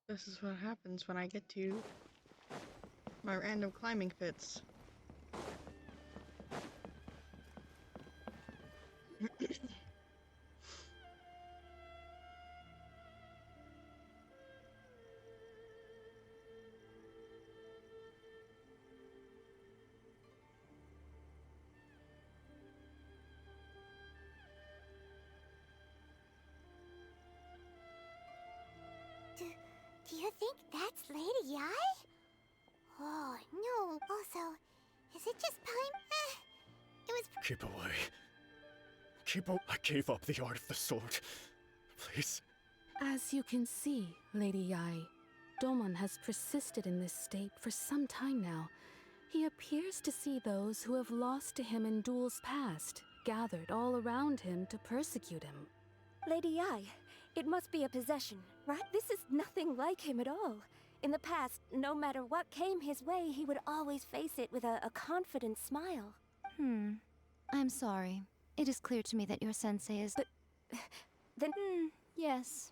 [SPEAKER 1] This is what happens when I get to my random climbing fits.
[SPEAKER 13] Do you think that's Lady Yai? Oh, no. Also, is it just Paimon? It was...
[SPEAKER 18] Keep away. I gave up the art of the sword. Please.
[SPEAKER 6] As you can see, Lady Yai, Domon has persisted in this state for some time now. He appears to see those who have lost to him in duels past, gathered all around him to persecute him.
[SPEAKER 17] Lady Yai, it must be a possession, right? This is nothing like him at all. In the past, no matter what came his way, he would always face it with a confident smile.
[SPEAKER 19] I'm sorry. It is clear to me that your sensei is...
[SPEAKER 17] But... then...
[SPEAKER 19] yes.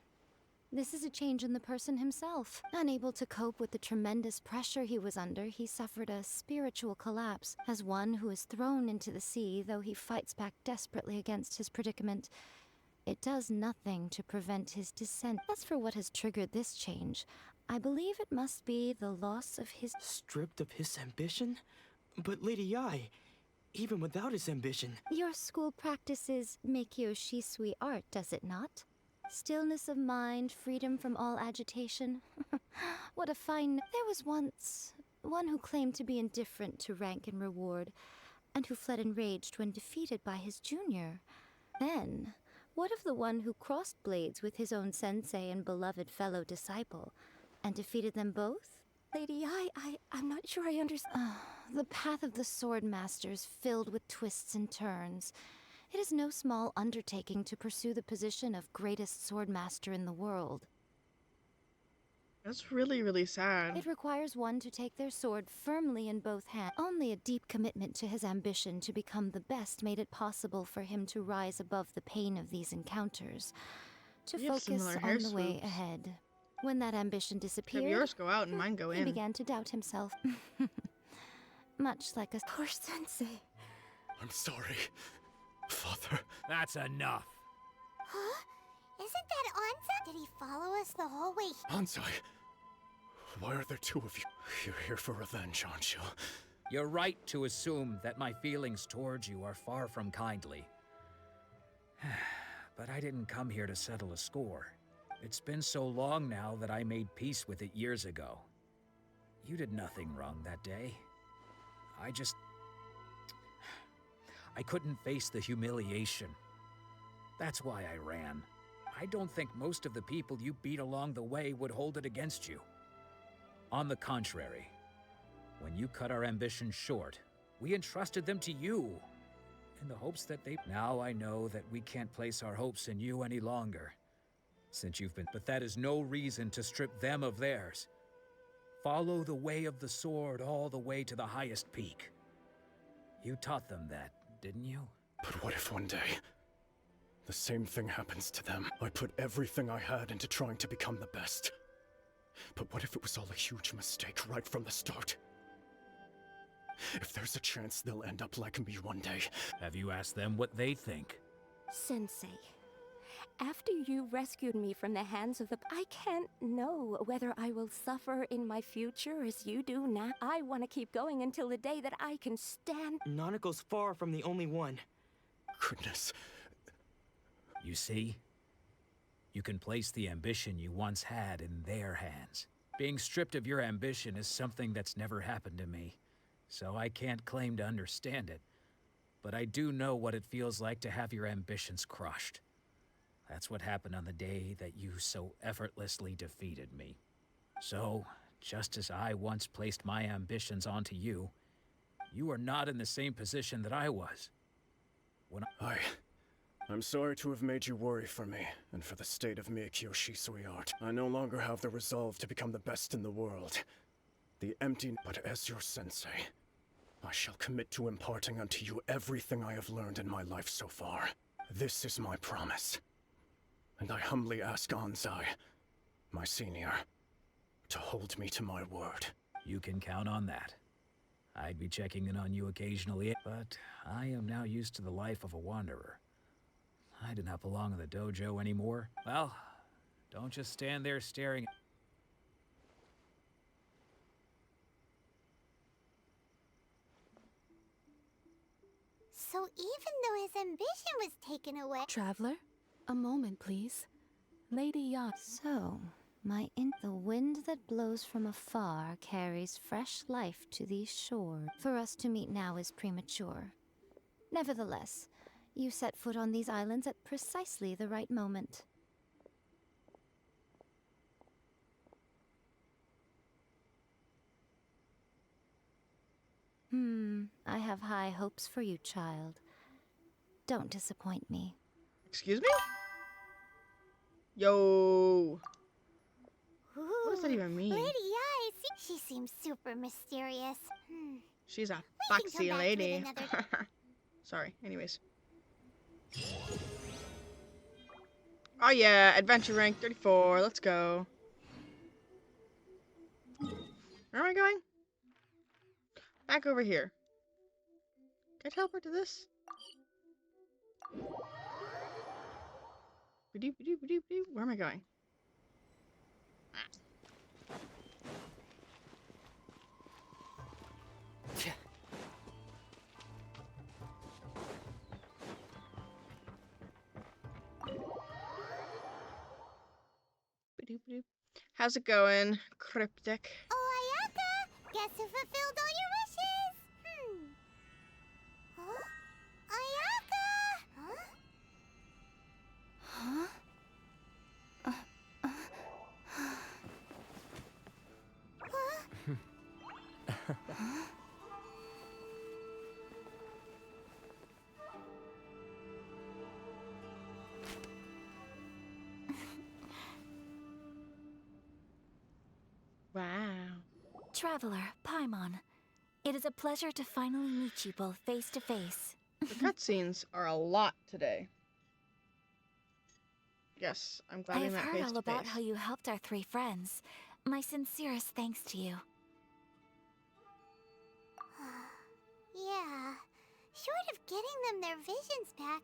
[SPEAKER 19] This is a change in the person himself. Unable to cope with the tremendous pressure he was under, he suffered a spiritual collapse. As one who is thrown into the sea, though he fights back desperately against his predicament, it does nothing to prevent his descent. As for what has triggered this change, I believe it must be the loss of his...
[SPEAKER 9] Stripped of his ambition? But Lady Yai, even without his ambition...
[SPEAKER 19] Your school practices Meikyo Shisui art, does it not? Stillness of mind, freedom from all agitation. What a fine... There was once one who claimed to be indifferent to rank and reward, and who fled enraged when defeated by his junior. Then, what of the one who crossed blades with his own sensei and beloved fellow disciple, and defeated them both?
[SPEAKER 17] Lady Yai, I'm not sure I understand.
[SPEAKER 19] The path of the sword master is filled with twists and turns. It is no small undertaking to pursue the position of greatest sword master in the world.
[SPEAKER 1] That's really, really sad.
[SPEAKER 19] It requires one to take their sword firmly in both hands. Only a deep commitment to his ambition to become the best made it possible for him to rise above the pain of these encounters, to focus on the way ahead. When that ambition disappeared,
[SPEAKER 1] yours go out and mine go in.
[SPEAKER 19] He began to doubt himself. Much like a
[SPEAKER 17] poor sensei.
[SPEAKER 18] I'm sorry, Father.
[SPEAKER 11] That's enough.
[SPEAKER 13] Huh? Isn't that Anza? Did he follow us the whole way?
[SPEAKER 18] Ansai, why are there two of you? You're here for revenge, aren't you?
[SPEAKER 11] You're right to assume that my feelings towards you are far from kindly. But I didn't come here to settle a score. It's been so long now that I made peace with it years ago. You did nothing wrong that day. I couldn't face the humiliation. That's why I ran. I don't think most of the people you beat along the way would hold it against you. On the contrary, when you cut our ambitions short, we entrusted them to you, in the hopes that they... Now I know that we can't place our hopes in you any longer, since you've been... But that is no reason to strip them of theirs. Follow the way of the sword all the way to the highest peak. You taught them that, didn't you?
[SPEAKER 18] But what if one day the same thing happens to them? I put everything I had into trying to become the best. But what if it was all a huge mistake right from the start? If there's a chance they'll end up like me one day.
[SPEAKER 11] Have you asked them what they think?
[SPEAKER 17] Sensei, after you rescued me from the hands of the... I can't know whether I will suffer in my future as you do now. I want to keep going until the day that I can stand...
[SPEAKER 9] Nanako's far from the only one.
[SPEAKER 18] Goodness.
[SPEAKER 11] You see? You can place the ambition you once had in their hands. Being stripped of your ambition is something that's never happened to me, so I can't claim to understand it. But I do know what it feels like to have your ambitions crushed. That's what happened on the day that you so effortlessly defeated me. So, just as I once placed my ambitions onto you, you are not in the same position that I was. When
[SPEAKER 18] I'm sorry to have made you worry for me, and for the state of Miyakyo Shisui art. I no longer have the resolve to become the best in the world. The empty... But as your sensei, I shall commit to imparting unto you everything I have learned in my life so far. This is my promise. And I humbly ask Anzai, my senior, to hold me to my word.
[SPEAKER 11] You can count on that. I'd be checking in on you occasionally, but I am now used to the life of a wanderer. I do not belong in the dojo anymore. Well, don't just stand there staring.
[SPEAKER 13] So even though his ambition was taken away...
[SPEAKER 6] Traveler, a moment, please. Lady Yacht.
[SPEAKER 19] So, the wind that blows from afar carries fresh life to these shores. For us to meet now is premature. Nevertheless, you set foot on these islands at precisely the right moment. I have high hopes for you, child. Don't disappoint me.
[SPEAKER 1] Excuse me? Yo. What does that even mean?
[SPEAKER 13] Lady Yai, she seems super mysterious.
[SPEAKER 1] She's a
[SPEAKER 13] We can come
[SPEAKER 1] foxy
[SPEAKER 13] back to it
[SPEAKER 1] lady.
[SPEAKER 13] another-
[SPEAKER 1] Sorry, anyways. Oh yeah, adventure rank 34, let's go. Where am I going? Back over here. Can I teleport to this? Where am I going? How's it going, Cryptic?
[SPEAKER 13] Oh, Ayaka! Guess who fulfilled all your wishes? Huh? Ayaka! Huh?
[SPEAKER 1] Wow.
[SPEAKER 2] Traveler, Paimon, it is a pleasure to finally meet you both face to face.
[SPEAKER 1] The cutscenes are a lot today. Yes, I'm glad
[SPEAKER 2] I
[SPEAKER 1] we
[SPEAKER 2] have
[SPEAKER 1] met
[SPEAKER 2] heard
[SPEAKER 1] face
[SPEAKER 2] all
[SPEAKER 1] to
[SPEAKER 2] about
[SPEAKER 1] face.
[SPEAKER 2] how you helped our three friends. My sincerest thanks to you.
[SPEAKER 13] Yeah. Short of getting them their visions back,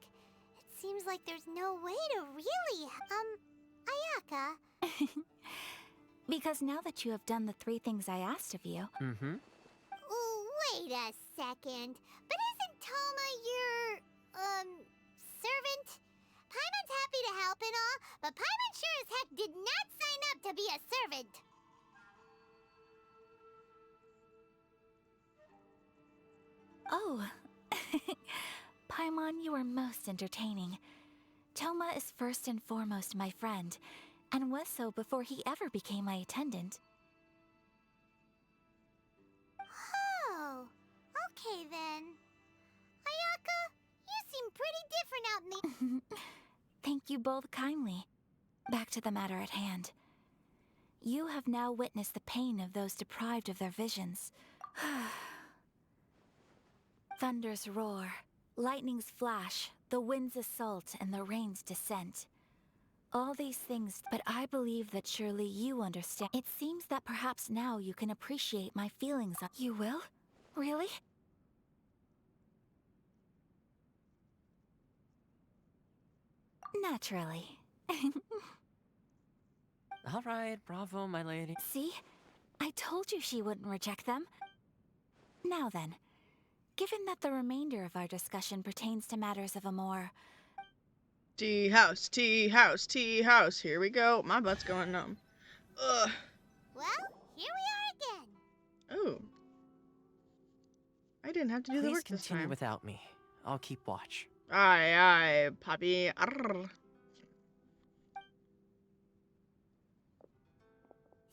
[SPEAKER 13] it seems like there's no way to really... Ayaka.
[SPEAKER 2] Because now that you have done the three things I asked of you...
[SPEAKER 16] Mm-hmm.
[SPEAKER 13] Wait a second. But isn't Toma your, servant? Paimon's happy to help and all, but Paimon sure as heck did not sign up to be a servant.
[SPEAKER 2] Oh. Paimon, you are most entertaining. Toma is first and foremost my friend, and was so before he ever became my attendant.
[SPEAKER 13] Oh, okay then. Ayaka, you seem pretty different out in the...
[SPEAKER 2] Thank you both kindly. Back to the matter at hand. You have now witnessed the pain of those deprived of their visions. Thunders roar, lightnings flash, the winds assault, and the rains descent. All these things, but I believe that surely you understand. It seems that perhaps now you can appreciate my feelings. You will? Really? Naturally.
[SPEAKER 16] All right, bravo, my lady.
[SPEAKER 2] See? I told you she wouldn't reject them. Now then, given that the remainder of our discussion pertains to matters of a more...
[SPEAKER 1] Tea house, tea house, tea house. Here we go. My butt's going numb. Ugh.
[SPEAKER 13] Well, here we are again.
[SPEAKER 1] Oh. I didn't have to do the
[SPEAKER 20] Please
[SPEAKER 1] work this
[SPEAKER 20] continue
[SPEAKER 1] time.
[SPEAKER 20] without me. I'll keep watch.
[SPEAKER 1] Aye, aye, Poppy. Arr.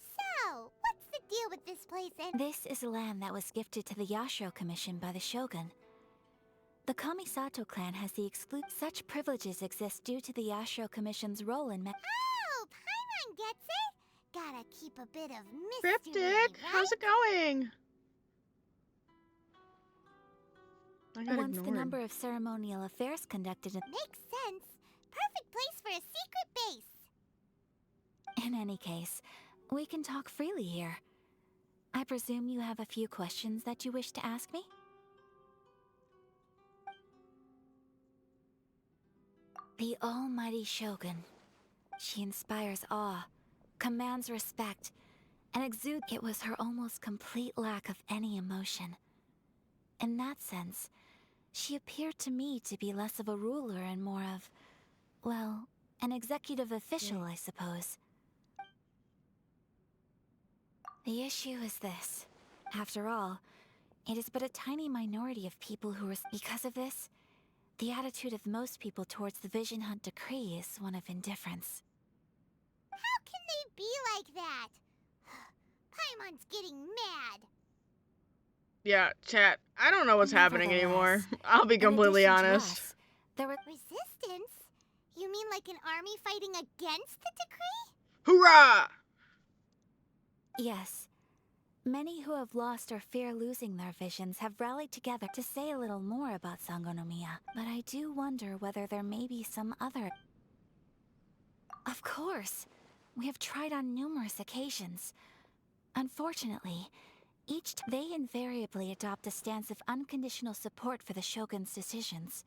[SPEAKER 13] So, what's the deal with this place and—
[SPEAKER 2] This is land that was gifted to the Yashiro Commission by the Shogun. The Kamisato clan has the such privileges exist due to the Yashiro Commission's role in
[SPEAKER 13] Oh, Paimon gets it. Gotta keep a bit of mystery,
[SPEAKER 1] Cryptic,
[SPEAKER 13] right?
[SPEAKER 1] how's it going? I got
[SPEAKER 2] Once the
[SPEAKER 1] ignored.
[SPEAKER 2] number of ceremonial affairs conducted
[SPEAKER 13] Makes sense. Perfect place for a secret base.
[SPEAKER 2] in any case, we can talk freely here. I presume you have a few questions that you wish to ask me? The almighty Shogun. She inspires awe, commands respect, and exudes. It was her almost complete lack of any emotion. In that sense, she appeared to me to be less of a ruler and more of, well, an executive official, I suppose. The issue is this. After all, it is but a tiny minority of people who are. Because of this, the attitude of most people towards the Vision Hunt decree is one of indifference.
[SPEAKER 13] How can they be like that? Paimon's getting mad.
[SPEAKER 1] Yeah, chat. I don't know what's happening anymore.
[SPEAKER 2] Nevertheless,
[SPEAKER 1] I'll be
[SPEAKER 2] in
[SPEAKER 1] completely
[SPEAKER 2] addition to
[SPEAKER 1] honest.
[SPEAKER 2] us, there were
[SPEAKER 13] Resistance? You mean like an army fighting against the decree?
[SPEAKER 1] Hoorah!
[SPEAKER 2] Yes. Many who have lost or fear losing their visions have rallied together to say a little more about Sangonomiya, but I do wonder whether there may be some other. Of course. We have tried on numerous occasions. Unfortunately, they invariably adopt a stance of unconditional support for the Shogun's decisions.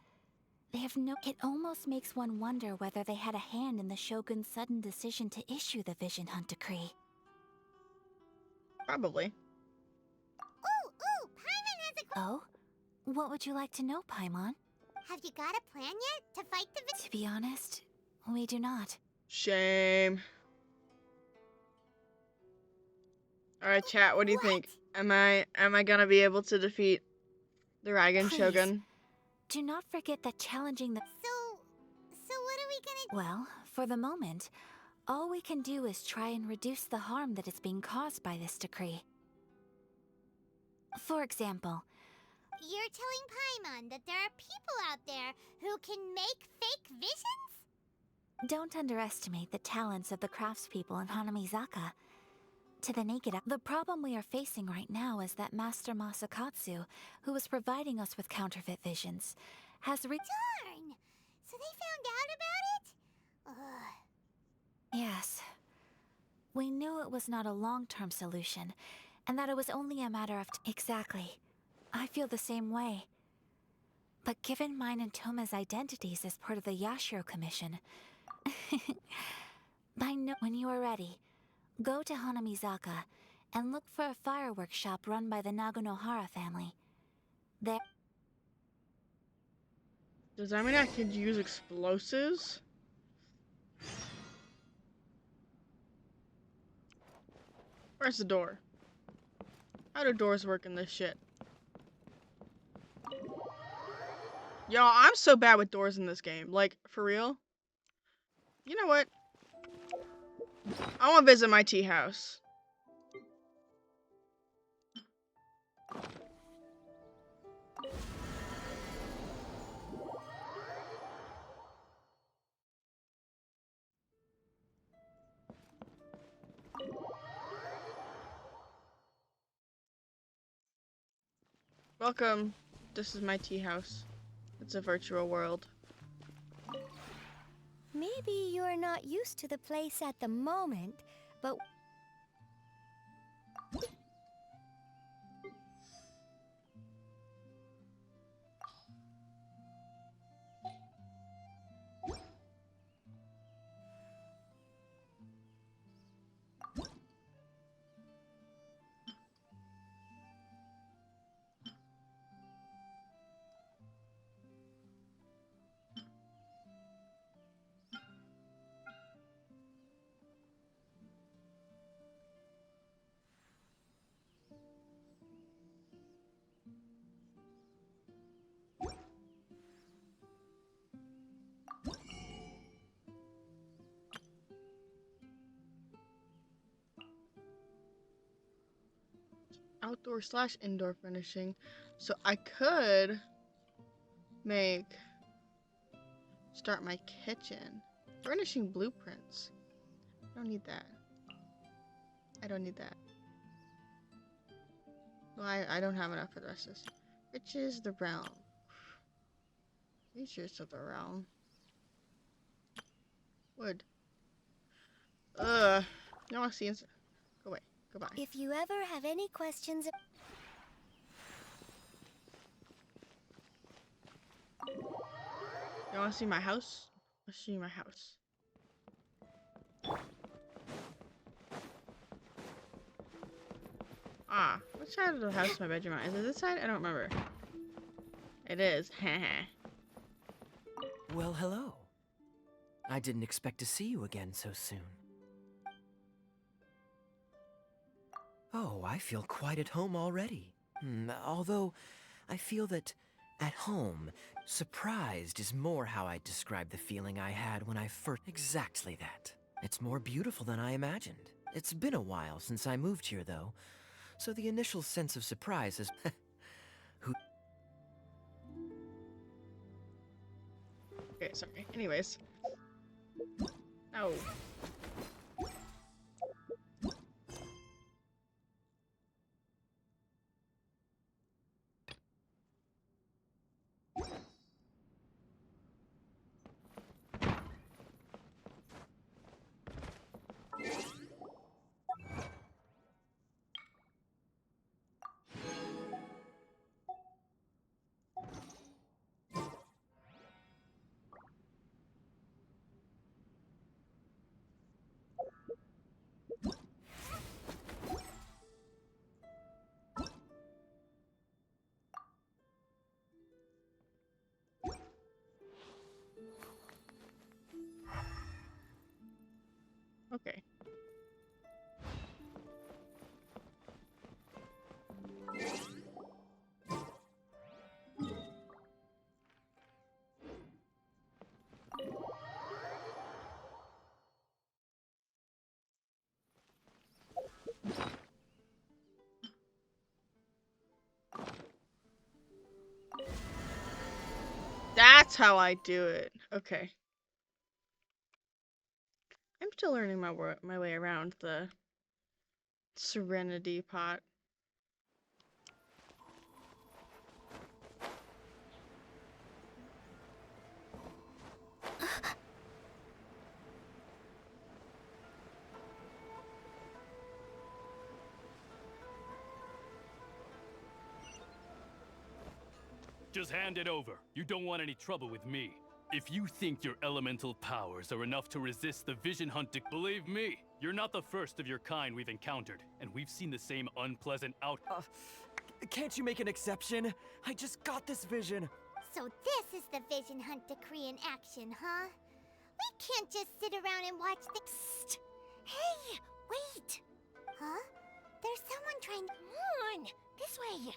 [SPEAKER 2] They have no. It almost makes one wonder whether they had a hand in the Shogun's sudden decision to issue the Vision Hunt decree.
[SPEAKER 1] Probably.
[SPEAKER 13] Ooh, Paimon has a
[SPEAKER 2] Oh? What would you like to know, Paimon?
[SPEAKER 13] Have you got a plan yet to fight the
[SPEAKER 2] To be honest, we do not.
[SPEAKER 1] Shame. Alright, chat, what do you think? Am I gonna be able to defeat the Raigan
[SPEAKER 2] Please,
[SPEAKER 1] Shogun?
[SPEAKER 2] do not forget that challenging the.
[SPEAKER 13] So what are we gonna—
[SPEAKER 2] Well, for the moment, all we can do is try and reduce the harm that is being caused by this decree. For example,
[SPEAKER 13] You're telling Paimon that there are people out there who can make fake visions?
[SPEAKER 2] don't underestimate the talents of the craftspeople in Hanamizaka. To the naked eye, the problem we are facing right now is that Master Masakatsu, who was providing us with counterfeit visions, has
[SPEAKER 13] Darn! So they found out about it? Ugh.
[SPEAKER 2] Yes. We knew it was not a long-term solution, and that it was only a matter of Exactly. I feel the same way. But given mine and Toma's identities as part of the Yashiro Commission, when you are ready, go to Hanamizaka and look for a fireworks shop run by the Nagonohara family. There.
[SPEAKER 1] Does that mean I could use explosives? Where's the door? How do doors work in this shit? Y'all, I'm so bad with doors in this game. Like, for real? You know what? I want to visit my tea house. Welcome. This is my tea house. It's a virtual world.
[SPEAKER 19] Maybe you're not used to the place at the moment, but...
[SPEAKER 1] outdoor / indoor furnishing. So I could start my kitchen. Furnishing blueprints. I don't need that. I don't need that. Well, I don't have enough for the rest of this. Riches the realm. Features of the realm. Wood. Ugh. You want to see inside? Go away. Goodbye.
[SPEAKER 2] If you ever have any questions...
[SPEAKER 1] You want to see my house? I'll show you my house. Ah, which side of the house is my bedroom on? Is it this side? I don't remember. It is.
[SPEAKER 16] Well, hello. I didn't expect to see you again so soon. Oh, I feel quite at home already. Although, I feel that at home, surprised is more how I'd describe the feeling I had when I first... Exactly that. It's more beautiful than I imagined. It's been a while since I moved here, though, so the initial sense of surprise is...
[SPEAKER 1] Okay, sorry. Anyways. No. Okay. That's how I do it. Okay. I'm still learning my way around the Serenity pot.
[SPEAKER 21] Just hand it over. You don't want any trouble with me. If you think your elemental powers are enough to resist the vision hunting, believe me, you're not the first of your kind we've encountered, and we've seen the same unpleasant
[SPEAKER 16] Can't you make an exception? I just got this vision.
[SPEAKER 13] So this is the vision hunt decree in action, huh? We can't just sit around and watch the... Psst! Hey, wait! Huh? There's someone trying... Come on! This way!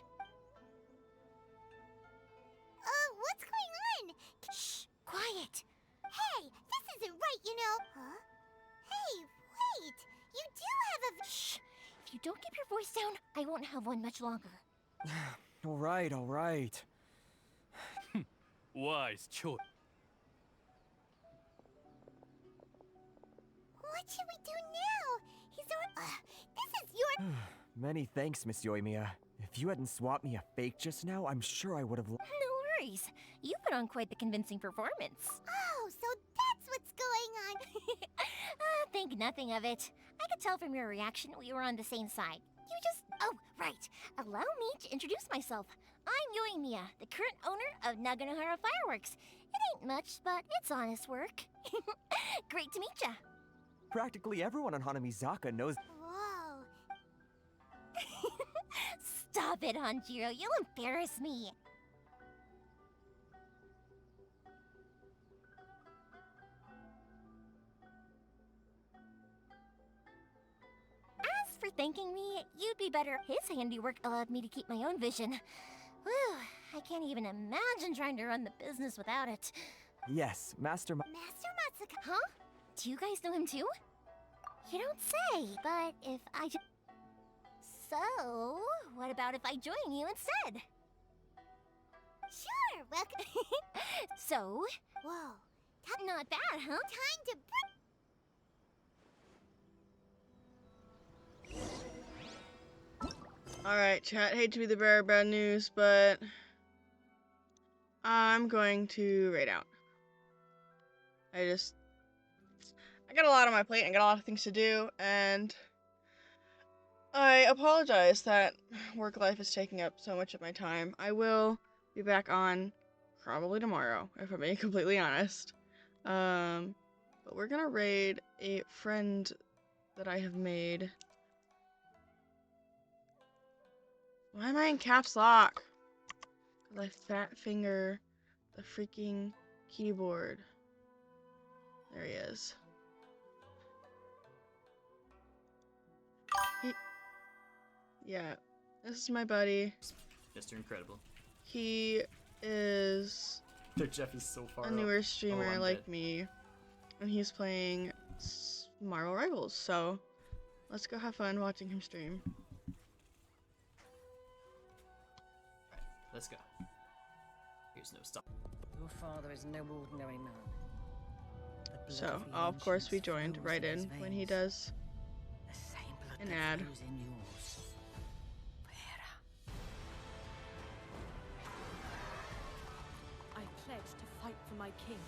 [SPEAKER 13] What's going on? Shh! Quiet! Hey, this isn't right, you know! Huh? Hey, wait! You do have a...
[SPEAKER 10] Shh! If you don't keep your voice down, I won't have one much longer.
[SPEAKER 16] All right, all right.
[SPEAKER 21] Wise choice.
[SPEAKER 13] What should we do now? He's already... this is your...
[SPEAKER 16] Many thanks, Miss Yoimiya. If you hadn't swapped me a fake just now, I'm sure I would have...
[SPEAKER 10] No worries. You put on quite the convincing performance.
[SPEAKER 13] Oh, so that's what's going on.
[SPEAKER 10] Think nothing of it. I could tell from your reaction we were on the same side. You just... Oh, right. Allow me to introduce myself. I'm Yoimiya, the current owner of Naganohara Fireworks. It ain't much, but it's honest work. Great to meet ya.
[SPEAKER 16] Practically everyone on Hanamizaka knows...
[SPEAKER 13] Whoa.
[SPEAKER 10] Stop it, Hanjiro. You'll embarrass me. As for thanking me, you'd be better. His handiwork allowed me to keep my own vision. Whew, I can't even imagine trying to run the business without it.
[SPEAKER 16] Yes, Master
[SPEAKER 10] Matsuka. Huh? Do you guys know him too? You don't say, but if I just... So, what about if I join you instead?
[SPEAKER 13] Sure, welcome.
[SPEAKER 10] So,
[SPEAKER 13] Whoa.
[SPEAKER 10] not bad, huh?
[SPEAKER 13] Time to
[SPEAKER 1] Alright, chat, hate to be the bearer of bad news, but I'm going to raid out. I got a lot on my plate, I got a lot of things to do, and I apologize that work life is taking up so much of my time. I will be back on probably tomorrow, if I'm being completely honest. But we're gonna raid a friend that I have made. Why am I in caps lock? Because I fat finger the freaking keyboard. There he is. Yeah, this is my buddy.
[SPEAKER 3] Mr. Incredible.
[SPEAKER 1] He is
[SPEAKER 3] Jeff is so far
[SPEAKER 1] a newer
[SPEAKER 3] up.
[SPEAKER 1] streamer
[SPEAKER 3] I'm
[SPEAKER 1] like
[SPEAKER 3] dead.
[SPEAKER 1] me, and he's playing Marvel Rivals, so let's go have fun watching him stream.
[SPEAKER 3] Right, let's go. Here's no stop.
[SPEAKER 22] Your father is no ordinary man. The blood
[SPEAKER 1] So,
[SPEAKER 22] of the
[SPEAKER 1] of course, we
[SPEAKER 22] ancients
[SPEAKER 1] joined
[SPEAKER 22] flows
[SPEAKER 1] right
[SPEAKER 22] in his
[SPEAKER 1] in when he
[SPEAKER 22] veins.
[SPEAKER 1] does
[SPEAKER 22] The same blood
[SPEAKER 1] an
[SPEAKER 22] that
[SPEAKER 1] ad.
[SPEAKER 22] flows in yours.
[SPEAKER 23] I pledge to fight for my king.